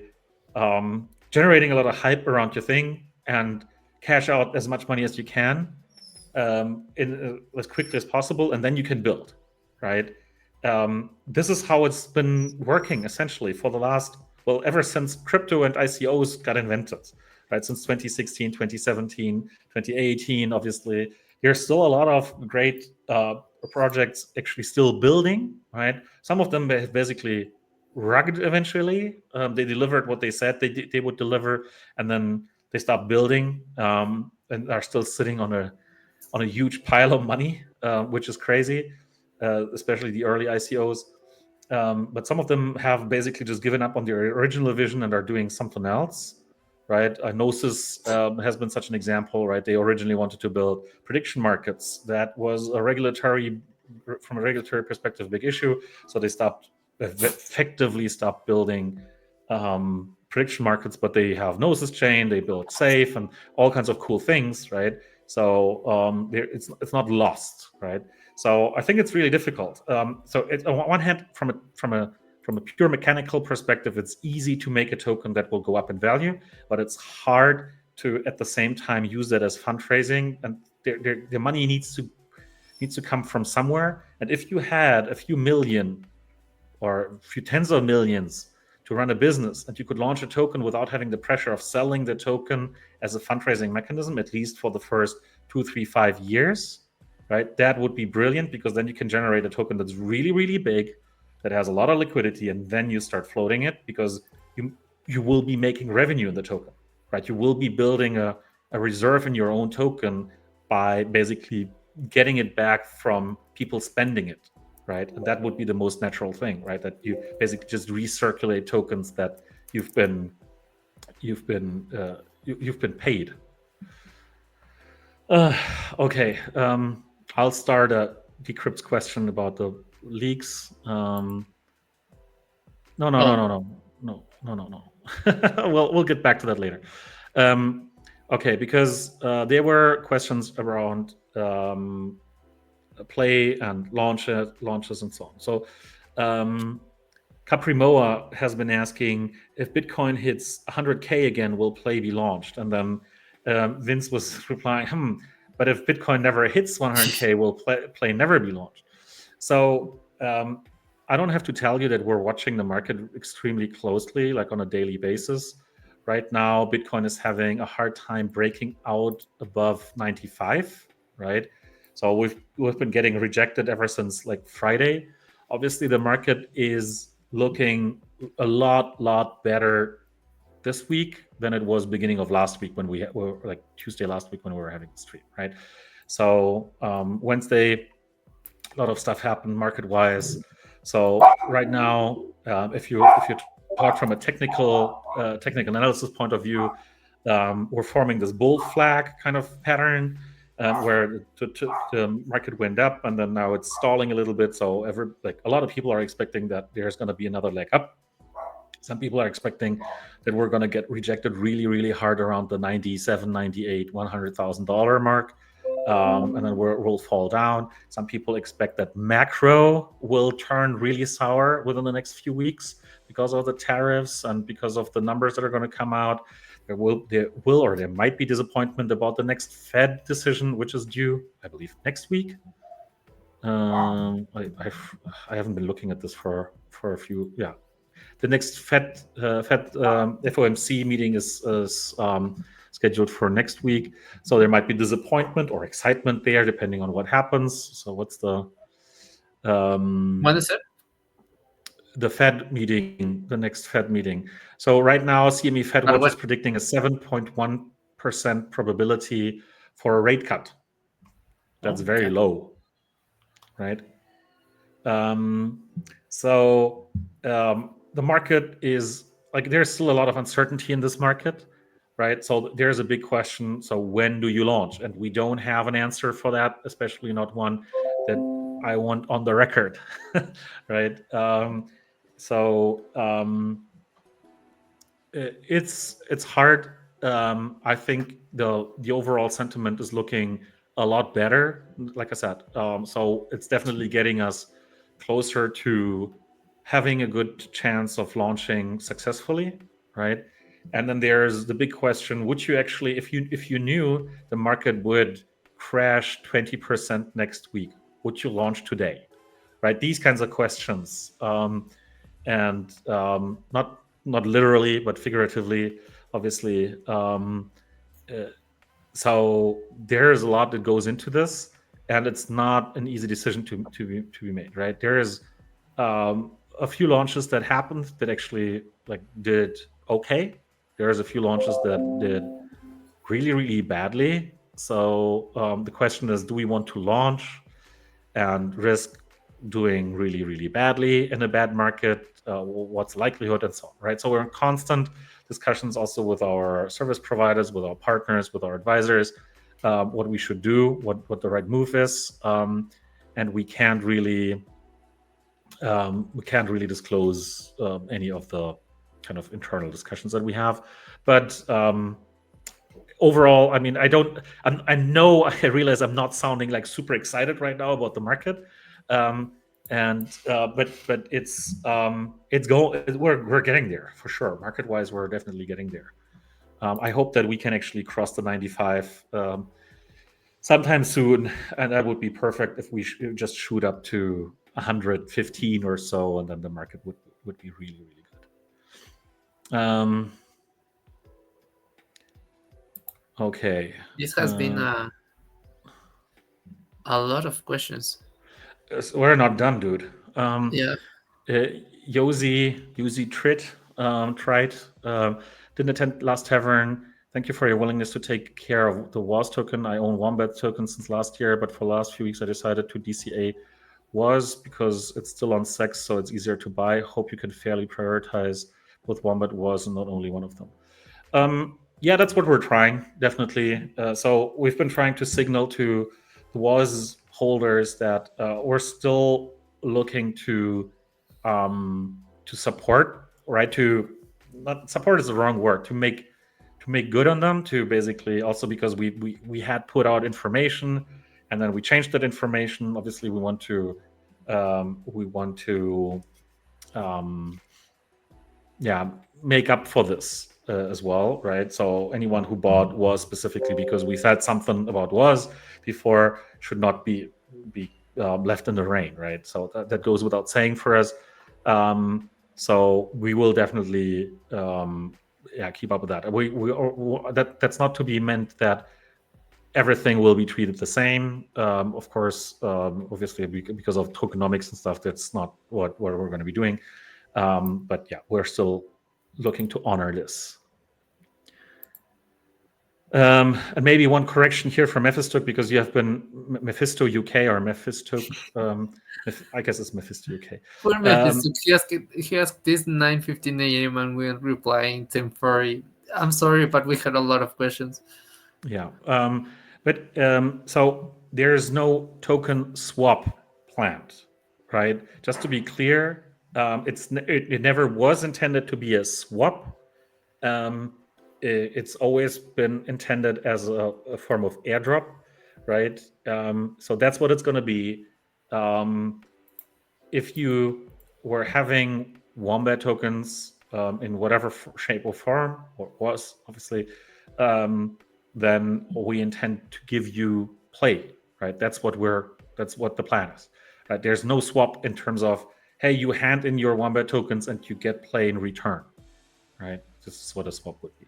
generating a lot of hype around your thing and cash out as much money as you can as quickly as possible, and then you can build, right? This is how it's been working essentially for the last, well, ever since crypto and ICOs got invented, right? Since 2016, 2017, 2018, obviously, there's still a lot of great projects actually still building, right? Some of them basically rugged eventually. They delivered what they said they would deliver, and then they stopped building and are still sitting on a huge pile of money, which is crazy, especially the early ICOs. But some of them have basically just given up on their original vision and are doing something else, right? Gnosis has been such an example, right? They originally wanted to build prediction markets. That was from a regulatory perspective, big issue. So they effectively stopped building prediction markets, but they have Gnosis Chain, they build Safe and all kinds of cool things, right? So it's not lost, right? So I think it's really difficult. So on one hand, from a pure mechanical perspective, it's easy to make a token that will go up in value, but it's hard to at the same time use that as fundraising, and the money needs to come from somewhere. And if you had a few million or a few tens of millions to run a business, and you could launch a token without having the pressure of selling the token as a fundraising mechanism, at least for the first 2, 3, 5 years, right? That would be brilliant, because then you can generate a token that's really, really big, that has a lot of liquidity, and then you start floating it, because you will be making revenue in the token, right? You will be building a reserve in your own token by basically getting it back from people spending it, right? And that would be the most natural thing, right? That you basically just recirculate tokens that you've been paid. Okay, I'll start a Decrypt's question about the leaks. No. We'll get back to that later. Okay, because there were questions around play and launches and so on. So Caprimoa has been asking if Bitcoin hits 100K again, will Play be launched? And then Vince was replying, but if Bitcoin never hits 100K, will Play never be launched? So I don't have to tell you that we're watching the market extremely closely, like on a daily basis. Right now, Bitcoin is having a hard time breaking out above 95, right? So we've been getting rejected ever since like Friday. Obviously, the market is looking a lot better this week than it was beginning of last week when we were like Tuesday last week when we were having the stream, right? So Wednesday, a lot of stuff happened market wise. So right now, if you talk from a technical analysis point of view, we're forming this bull flag kind of pattern where the market went up and then now it's stalling a little bit. So a lot of people are expecting that there's going to be another leg up. Some people are expecting that we're going to get rejected really hard around the 97, 98, $100,000 mark. And then we'll fall down. Some people expect that macro will turn really sour within the next few weeks because of the tariffs and because of the numbers that are going to come out. There might be disappointment about the next Fed decision, which is due, I believe, next week. I haven't been looking at this for a few. Yeah, the next Fed FOMC meeting is scheduled for next week. So there might be disappointment or excitement there, depending on what happens. So what's the When is it? The Fed meeting, the next Fed meeting. So right now, CME Fed Watch is predicting a 7.1% probability for a rate cut. That's very low, right? So the market is like, there's still a lot of uncertainty in this market, right? So there's a big question. So when do you launch? And we don't have an answer for that, especially not one that I want on the record, right? It's hard. I think the overall sentiment is looking a lot better, like I said. So it's definitely getting us closer to having a good chance of launching successfully, right? And then there's the big question: would you actually, if you knew the market would crash 20% next week, would you launch today, right? These kinds of questions, and not literally, but figuratively, obviously. So there's a lot that goes into this, and it's not an easy decision to be made, right? There is a few launches that happened that actually like did okay. There's a few launches that did really badly. So the question is, do we want to launch and risk doing really badly in a bad market? What's the likelihood, and so on, right? So we're in constant discussions also with our service providers, with our partners, with our advisors, what we should do, what the right move is, and we can't really disclose any of the kind of internal discussions that we have. But overall, I mean, I realize I'm not sounding like super excited right now about the market. But it's going. We're getting there for sure. Market wise, we're definitely getting there. I hope that we can actually cross the 95 sometime soon, and that would be perfect if we just shoot up to 115 or so, and then the market would be really good. Okay. This has been a lot of questions. We're not done, dude. Yeah. Yosi Trit tried. Didn't attend last tavern. Thank you for your willingness to take care of the WAS token. I own Wombat token since last year, but for the last few weeks I decided to DCA WAS because it's still on SEX, so it's easier to buy. Hope you can fairly prioritize both Wombat WAS and not only one of them. Yeah, that's what we're trying, definitely. So we've been trying to signal to the WAS holders that we're still looking to support, right? Not support is the wrong word. To make good on them. To basically also, because we had put out information and then we changed that information. Obviously, we want to make up for this as well, right? So anyone who bought was specifically because we said something about was before should not be left in the rain, right? So that goes without saying for us. So we will definitely keep up with that. That's not to be meant that everything will be treated the same. Of course, obviously because of tokenomics and stuff, that's not what we're going to be doing. But yeah, we're still looking to honor this. And maybe one correction here from Mephisto, because you have been Mephisto UK or Mephisto. I guess it's Mephisto UK. For Mephisto, he asked this 9:15 a.m. and we're replying 10:40. I'm sorry, but we had a lot of questions. Yeah, so there's no token swap planned, right? Just to be clear, it never was intended to be a swap. It's always been intended as a form of airdrop, right? So that's what it's going to be. If you were having Wombat tokens in whatever shape or form, or was obviously, then we intend to give you play, right? That's what the plan is, right? There's no swap in terms of, hey, you hand in your Wombat tokens and you get play in return, right? This is what a swap would be.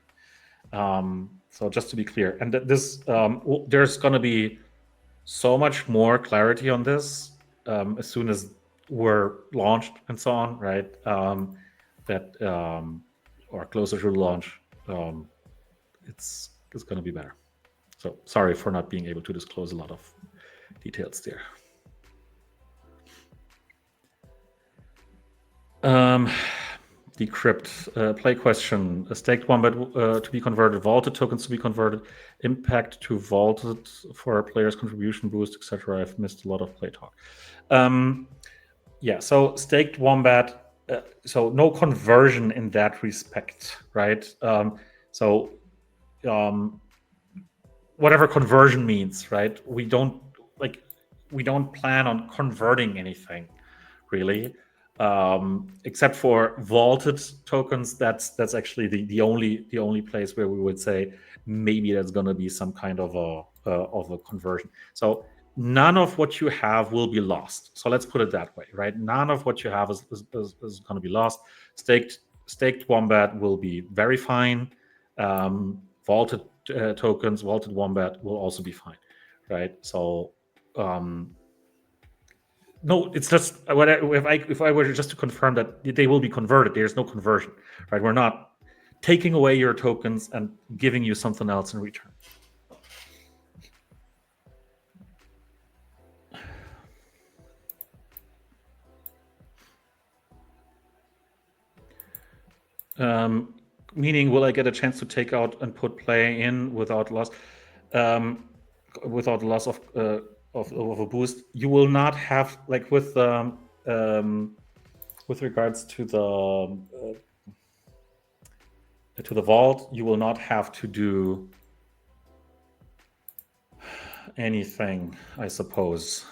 So just to be clear, and this there's going to be so much more clarity on this as soon as we're launched and so on, right? Or closer to launch, it's going to be better. So sorry for not being able to disclose a lot of details there. Decrypt play question: a staked Wombat to be converted, vaulted tokens to be converted, impact to vaulted for a player's contribution boost, etc. I've missed a lot of play talk. So staked Wombat, so no conversion in that respect, right? Whatever conversion means, right? We don't plan on converting anything, really. Except for vaulted tokens, that's actually the only place where we would say maybe there's going to be some kind of a conversion. So none of what you have will be lost. So let's put it that way, right? None of what you have is going to be lost. Staked Wombat will be very fine. Vaulted tokens, vaulted Wombat will also be fine, right? So no, it's just if I were just to confirm that they will be converted, there's no conversion, right? We're not taking away your tokens and giving you something else in return. Meaning, will I get a chance to take out and put play in without loss? Without loss of a boost, you will not have, like with regards to the vault, you will not have to do anything, I suppose.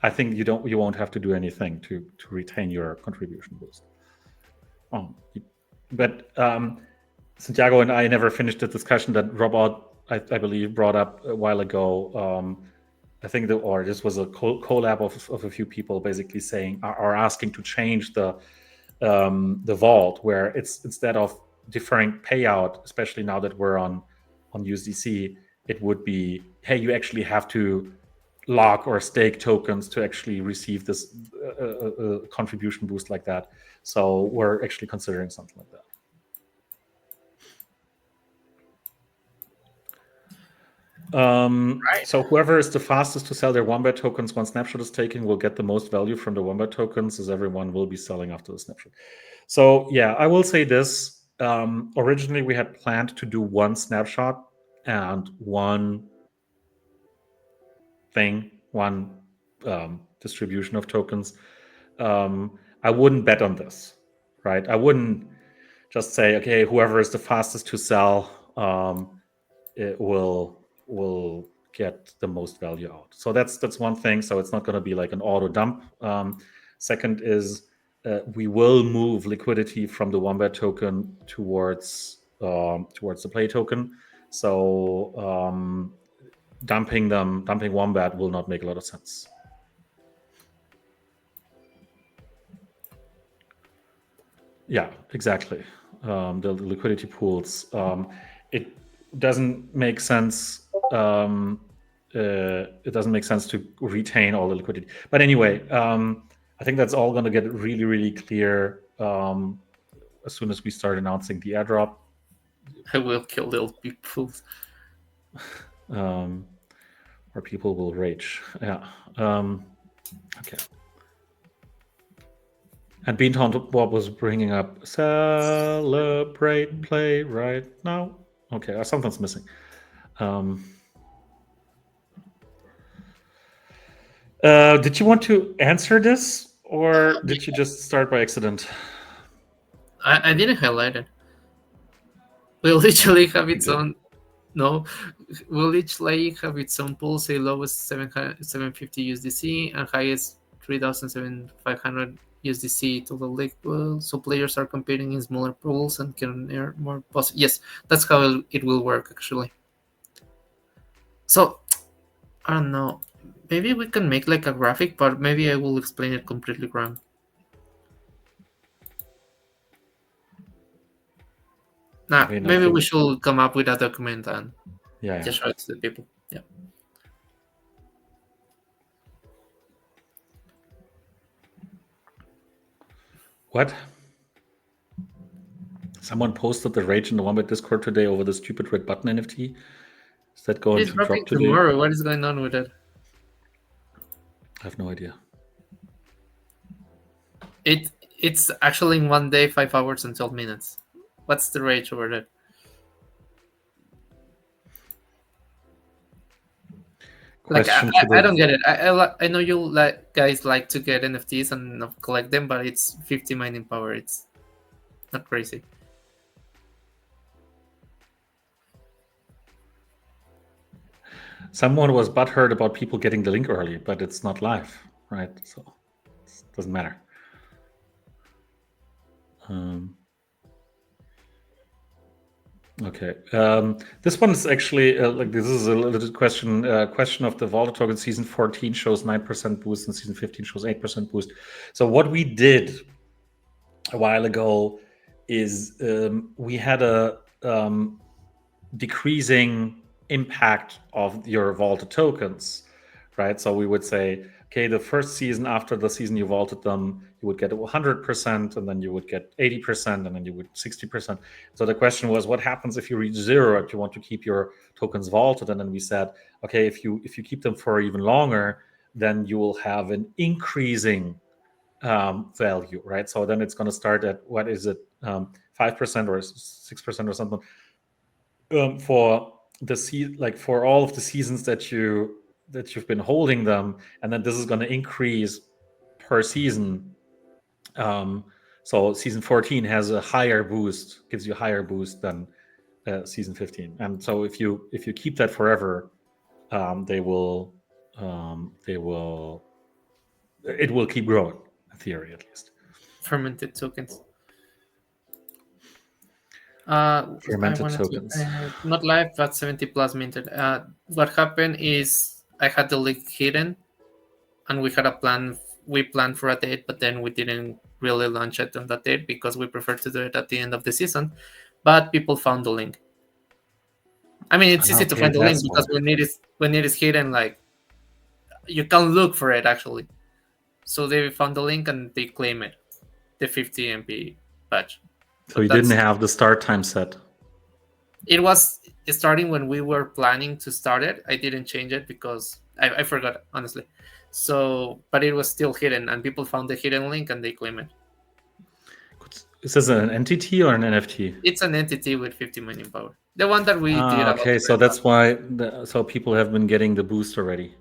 I think you won't have to do anything to retain your contribution boost. But Santiago and I never finished the discussion that Robot, I believe, brought up a while ago. I think this was a collab of a few people basically saying are asking to change the vault, where it's, instead of deferring payout, especially now that we're on USDC, it would be, hey, you actually have to lock or stake tokens to actually receive this contribution boost like that. So we're actually considering something like that. Right. So whoever is the fastest to sell their Wombat tokens when Snapshot is taken will get the most value from the Wombat tokens, as everyone will be selling after the Snapshot. So yeah, I will say this. Originally, we had planned to do one Snapshot and one distribution of tokens. I wouldn't bet on this, right? I wouldn't just say, okay, whoever is the fastest to sell, it will get the most value out. So that's one thing. So it's not going to be like an auto dump. Second is we will move liquidity from the Wombat token towards the Play token. So dumping Wombat will not make a lot of sense. Yeah, exactly. The liquidity pools. It doesn't make sense. It doesn't make sense to retain all the liquidity. But anyway, I think that's all going to get really, really clear as soon as we start announcing the airdrop. I will kill little people. Or people will rage. Yeah. Okay. And Beantown Bob was bringing up celebrate play right now. Okay, something's missing. Did you want to answer this, or did you just start by accident? I didn't highlight it. Will each lake have its own? No. Will each lake have its own pool? Say lowest 750 USDC and highest 3,500 USDC to the lake pool. So players are competing in smaller pools and can earn more. Yes, that's how it will work actually. So I don't know. Maybe we can make like a graphic, but maybe I will explain it completely wrong. Nah, maybe we should come up with a document and just show it to the people. Yeah. What? Someone posted the rage in the Wombat Discord today over the stupid red button NFT. Is that going to drop today? Tomorrow. What is going on with it? I have no idea. It's actually in 1 day, 5 hours and 12 minutes. What's the rage over it? Like I don't get it. I know you guys like to get NFTs and collect them, but it's 50 mining power. It's not crazy. Someone was butthurt about people getting the link early, but it's not live, right? So it doesn't matter. Okay. This one is actually this is a little question of the Vault token. Season 14 shows 9% boost and season 15 shows 8% boost. So what we did a while ago is we had a decreasing impact of your vaulted tokens, right? So we would say, okay, the first season, after the season you vaulted them, you would get 100%, and then you would get 80%, and then you would 60%. So the question was, what happens if you reach 0 if you want to keep your tokens vaulted? And then we said, okay, if you keep them for even longer, then you will have an increasing value, right? So then it's going to start at, what is it, 5% or 6% or something for the for all of the seasons that you've been holding them, and then this is going to increase per season. So season 14 has a higher boost, gives you a higher boost than season 15, and so if you keep that forever, it will keep growing, in theory at least. Fermented tokens. Fermented tokens. Not live, but 70 plus minted. What happened is I had the link hidden, and we had a plan. We planned for a date, but then we didn't really launch it on that date because we prefer to do it at the end of the season. But people found the link. I mean, it's easy to find the link because when it is hidden, like you can look for it actually. So they found the link and they claim it, the 50 MP badge. So you didn't have the start time set? It was starting when we were planning to start it. I didn't change it because I forgot, honestly. So, but it was still hidden, and people found the hidden link and they claim it. Is this an entity or an NFT? It's an entity with 50 mining power. The one that we did. Okay, so that's why. So people have been getting the boost already,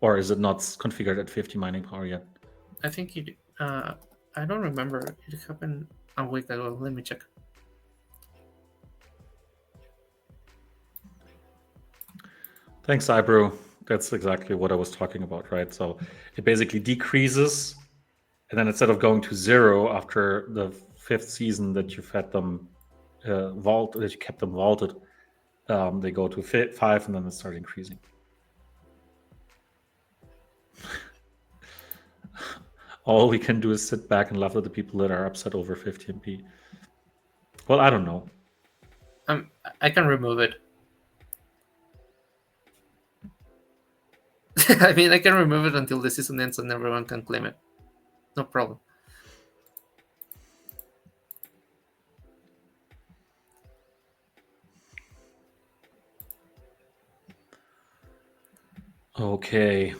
or is it not configured at 50 mining power yet? I think it. I don't remember. It happened a week ago. Let me check. Thanks, Ibro. That's exactly what I was talking about, right? So it basically decreases and then instead of going to 0 after the 5th season that you fed them that you kept them vaulted, they go to 5, and then they start increasing. All we can do is sit back and laugh at the people that are upset over 50 MP. Well, I don't know. I can remove it. I mean, I can remove it until the season ends and everyone can claim it. No problem. Okay.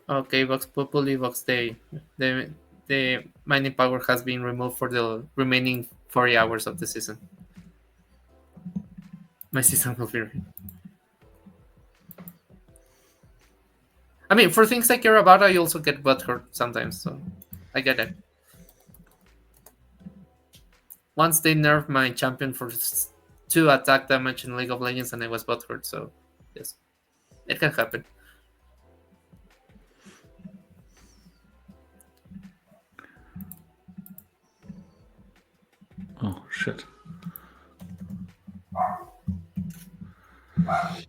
Okay, Vox Populi, Vox Day. The mining power has been removed for the remaining 40 hours of the season. My season will be. I mean, for things I care about, I also get butthurt sometimes, so I get it. Once they nerfed my champion for 2 attack damage in League of Legends, and I was butthurt, so yes, it can happen. Oh, shit.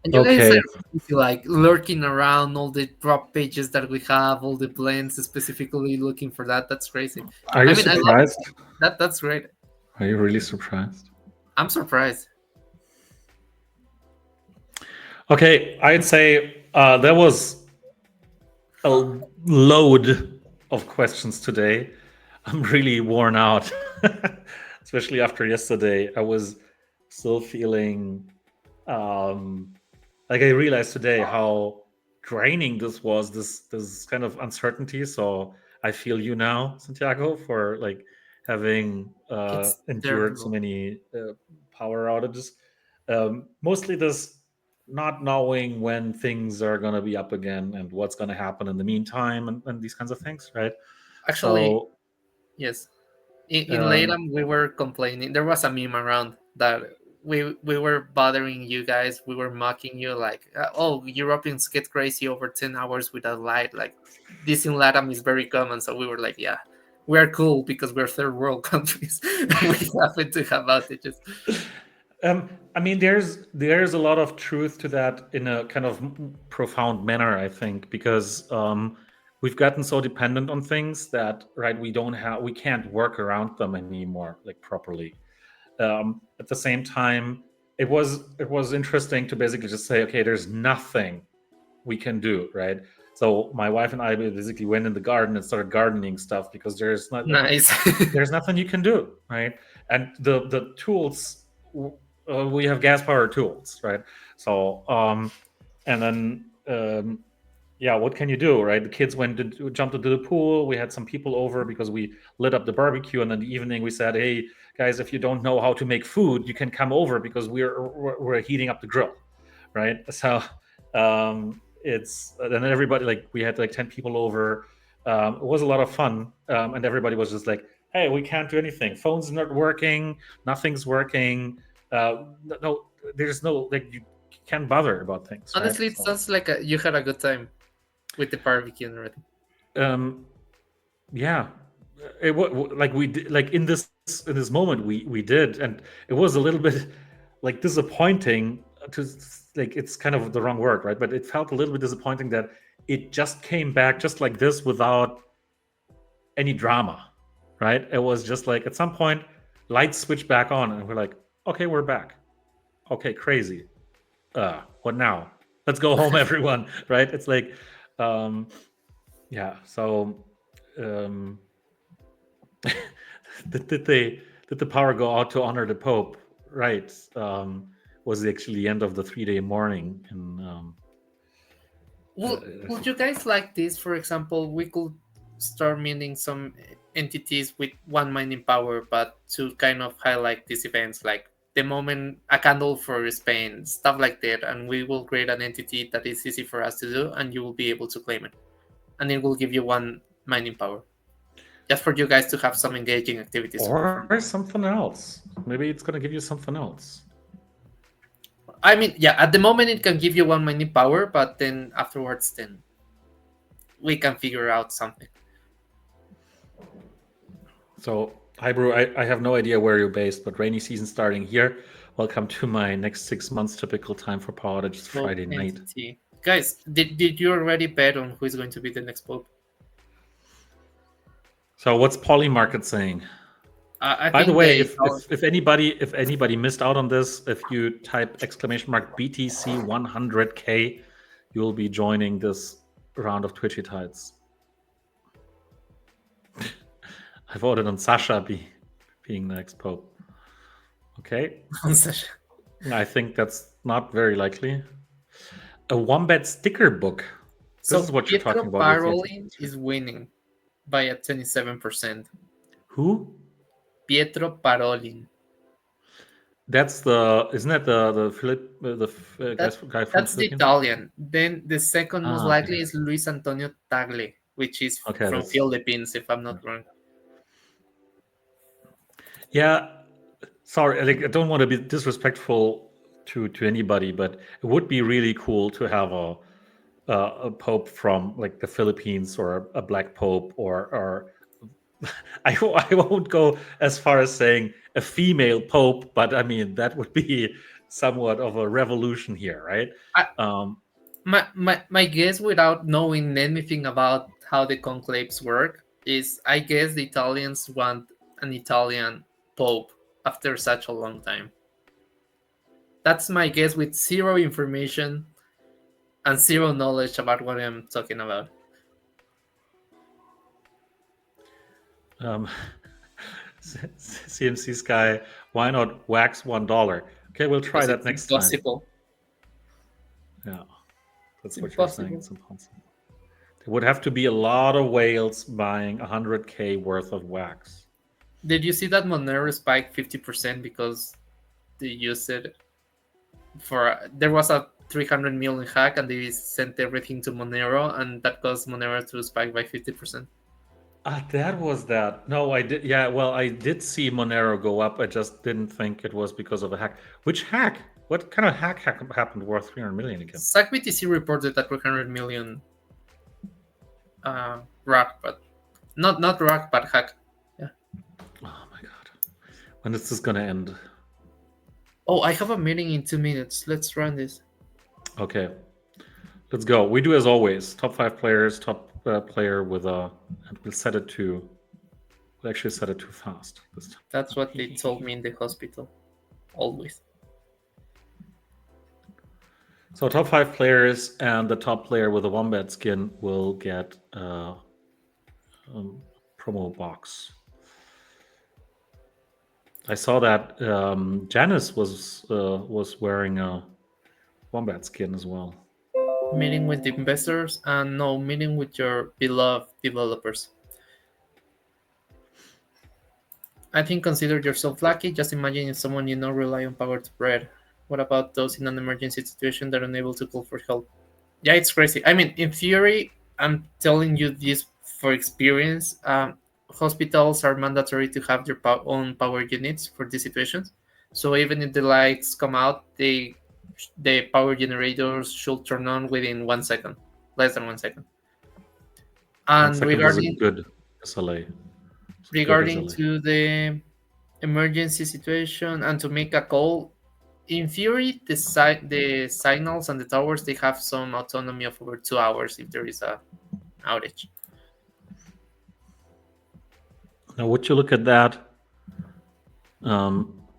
And you guys are like lurking around all the drop pages that we have, all the blends, specifically looking for that. That's crazy. Are you surprised? That's great. Are you really surprised? I'm surprised. Okay, I'd say there was a load of questions today. I'm really worn out, especially after yesterday. I was still feeling like I realized today how draining this was, this kind of uncertainty. So I feel you now, Santiago, for like having endured so many power outages. Mostly this not knowing when things are going to be up again and what's going to happen in the meantime, and these kinds of things, right? Actually, So, yes. In Latam, we were complaining. There was a meme around that we were bothering you guys. We were mocking you like, oh, Europeans get crazy over 10 hours without light. Like, this in Latam is very common. So we were like, yeah, we're cool because we're third world countries. We happen to have outages. I mean, there's a lot of truth to that in a kind of profound manner, I think, because we've gotten so dependent on things that, right, we can't work around them anymore, like properly. At the same time, it was interesting to basically just say, okay, there's nothing we can do, right? So my wife and I basically went in the garden and started gardening stuff because there's not Nice. there's nothing you can do, right? And the tools, we have gas powered tools, right? So and then yeah, what can you do, right? The kids jumped into the pool. We had some people over because we lit up the barbecue, and in the evening we said, hey guys, if you don't know how to make food, you can come over because we're heating up the grill, right? So it's and then everybody, like, we had like 10 people over. It was a lot of fun, and everybody was just like, hey, we can't do anything, phone's not working, nothing's working, no, there's no, like, you can't bother about things. Honestly, right? it sounds like you had a good time with the barbecue and everything. Yeah, it like we did, like in this moment we did, and it was a little bit like disappointing to, like, it's kind of the wrong word, right? But it felt a little bit disappointing that it just came back just like this without any drama, right? It was just like at some point lights switched back on and we're like, okay, we're back. Okay, crazy. What now? Let's go home, everyone. Right? It's like yeah, so did the power go out to honor the Pope? Right. Was actually the end of the 3-day mourning. And would you guys like this? For example, we could start meeting some entities with 1 mining power, but to kind of highlight these events, like the moment a candle for Spain, stuff like that, and we will create an entity that is easy for us to do, and you will be able to claim it, and it will give you 1 mining power, just for you guys to have some engaging activities. Or something else. Maybe it's gonna give you something else. I mean, yeah, at the moment it can give you 1 mining power, but then afterwards, then we can figure out something. So, Hybrew, I have no idea where you're based, but rainy season starting here. Welcome to my next 6 months typical time for power outages Pope Friday night. entity. Guys, did you already bet on who is going to be the next Pope? So, what's Polymarket saying? I By the think way, they if anybody missed out on this, if you type !BTC 100K, you will be joining this round of Twitchy Tides. I voted on Sasha being the next Pope. Okay. I think that's not very likely. A Wombat sticker book. So This is what you're talking Pietro about. Parolin is winning by a 27%. Who? Pietro Parolin. That's isn't that the Philip guy from That's the Philippines? Italian. Then the second most likely Okay. is Luis Antonio Tagle, which is Okay, from that's- Philippines, if I'm not wrong. Yeah, sorry, like I don't want to be disrespectful to anybody, but it would be really cool to have a pope from like the Philippines or a black pope or I won't go as far as saying a female pope, but I mean that would be somewhat of a revolution here, right? My guess, without knowing anything about how the conclaves work, is I guess the Italians want an Italian pope after such a long time. That's my guess with zero information and zero knowledge about what I'm talking about. CMC Sky, why not wax $1? Okay, we'll try that next impossible. time. Yeah, that's what you're saying. It's impossible. There would have to be a lot of whales buying 100K worth of wax. Did you see that Monero spiked 50% because they used it for? There was a 300 million hack and they sent everything to Monero, and that caused Monero to spike by 50%. That was that. No, I did. Yeah, well, I did see Monero go up. I just didn't think it was because of a hack. Which hack? What kind of hack happened worth 300 million again? SACBTC reported that 300 million rack, but not rack, but hack. Yeah. Oh my god. When is this gonna end? Oh, I have a meeting in 2 minutes. Let's run this. Okay. Let's go. We do as always. Top 5 players, top player with a, and we'll set it to, we'll actually set it too fast this time. That's what they told me in the hospital. Always. So top 5 players and the top player with a Wombat skin will get a promo box. I saw that Janice was wearing a Wombat skin as well. Meeting with the investors and no, meeting with your beloved developers. I think consider yourself lucky. Just imagine if someone you know rely on power to bread. What about those in an emergency situation that are unable to call for help? Yeah, it's crazy. I mean, in theory, I'm telling you this for experience. Hospitals are mandatory to have their own power units for these situations. So even if the lights come out, the power generators should turn on within 1 second, less than 1 second. And regarding good SLA. Regarding to the emergency situation and to make a call, in theory, the signals and the towers, they have some autonomy of over 2 hours if there is a outage. Now, would you look at that?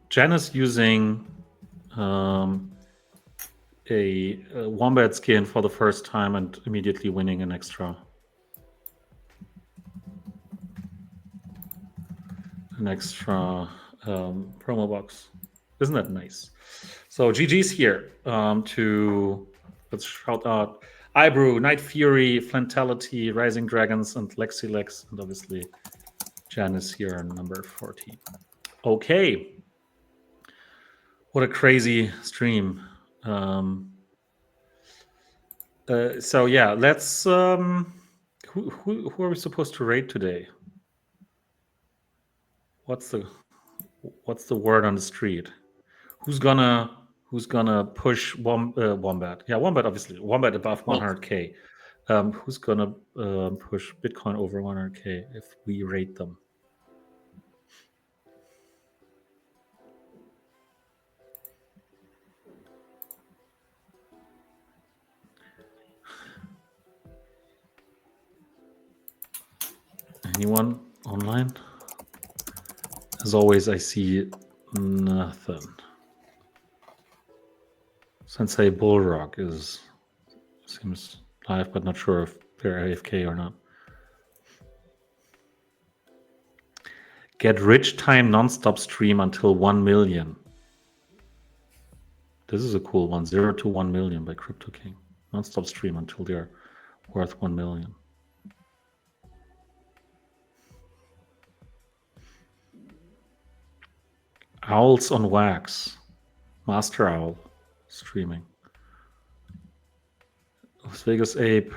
Janice using a Wombat skin for the first time and immediately winning an extra promo box. Isn't that nice? So GG's here to, let's shout out Ibrew, Night Fury, Flantality, Rising Dragons, and Lexilex, and obviously Janice here, number 14. Okay. What a crazy stream. So yeah, let's who are we supposed to raid today? What's the word on the street? Who's gonna push Wombat? Yeah, Wombat, obviously. Wombat above 100K. Who's gonna push Bitcoin over 100K if we rate them? Anyone online? As always, I see nothing. Sensei Bullrock seems live, but not sure if they're AFK or not. Get rich time nonstop stream until 1 million. This is a cool one. 0 to 1 million by Crypto King. Nonstop stream until they're worth 1 million. Owls on Wax. Master Owl streaming. Las Vegas Ape.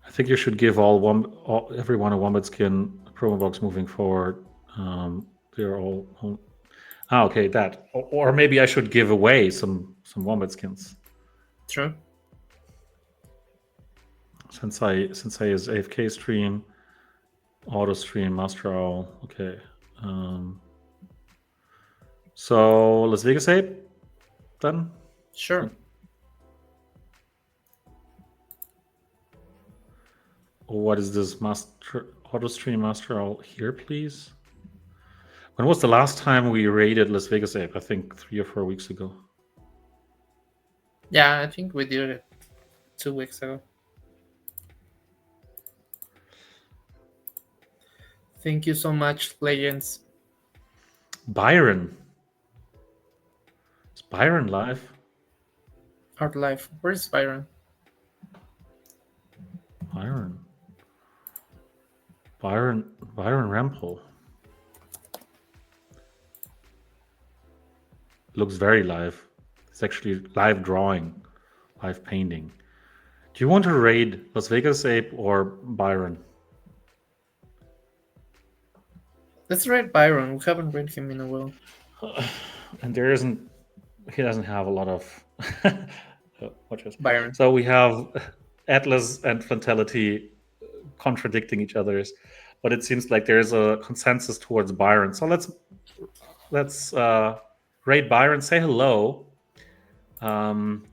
I think you should give everyone a Wombat skin promo box moving forward. They're all okay, that. Or maybe I should give away some Wombat skins. True. Sensei is AFK stream, auto stream, Master Owl. Okay. So Las Vegas Ape then? Sure. What is this auto stream Master Owl here, please? When was the last time we raided Las Vegas Ape? I think 3 or 4 weeks ago. Yeah, I think we did it 2 weeks ago. Thank you so much, Legends. Byron. Is Byron live? Art Life. Where's Byron? Byron Rampel. Looks very live. It's actually live drawing, live painting. Do you want to raid Las Vegas Ape or Byron? Let's raid Byron. We haven't raided him in a while. And he doesn't have a lot of watches. Byron. So we have Atlas and Fantality contradicting each other's, but it seems like there's a consensus towards Byron. So let's raid Byron, say hello, and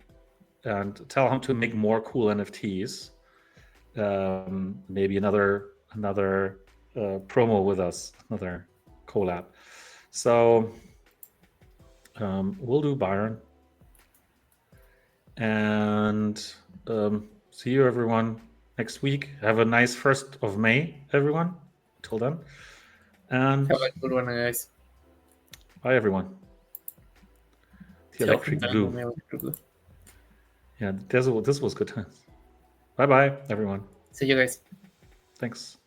tell him to make more cool NFTs. Maybe another promo with us, another collab. So we'll do Byron, and see you everyone next week. Have a nice 1st of May, everyone. Till then, and Have a good one, guys. bye, everyone. The Electric Blue. Yeah, this was good times. Bye, everyone. See you guys. Thanks.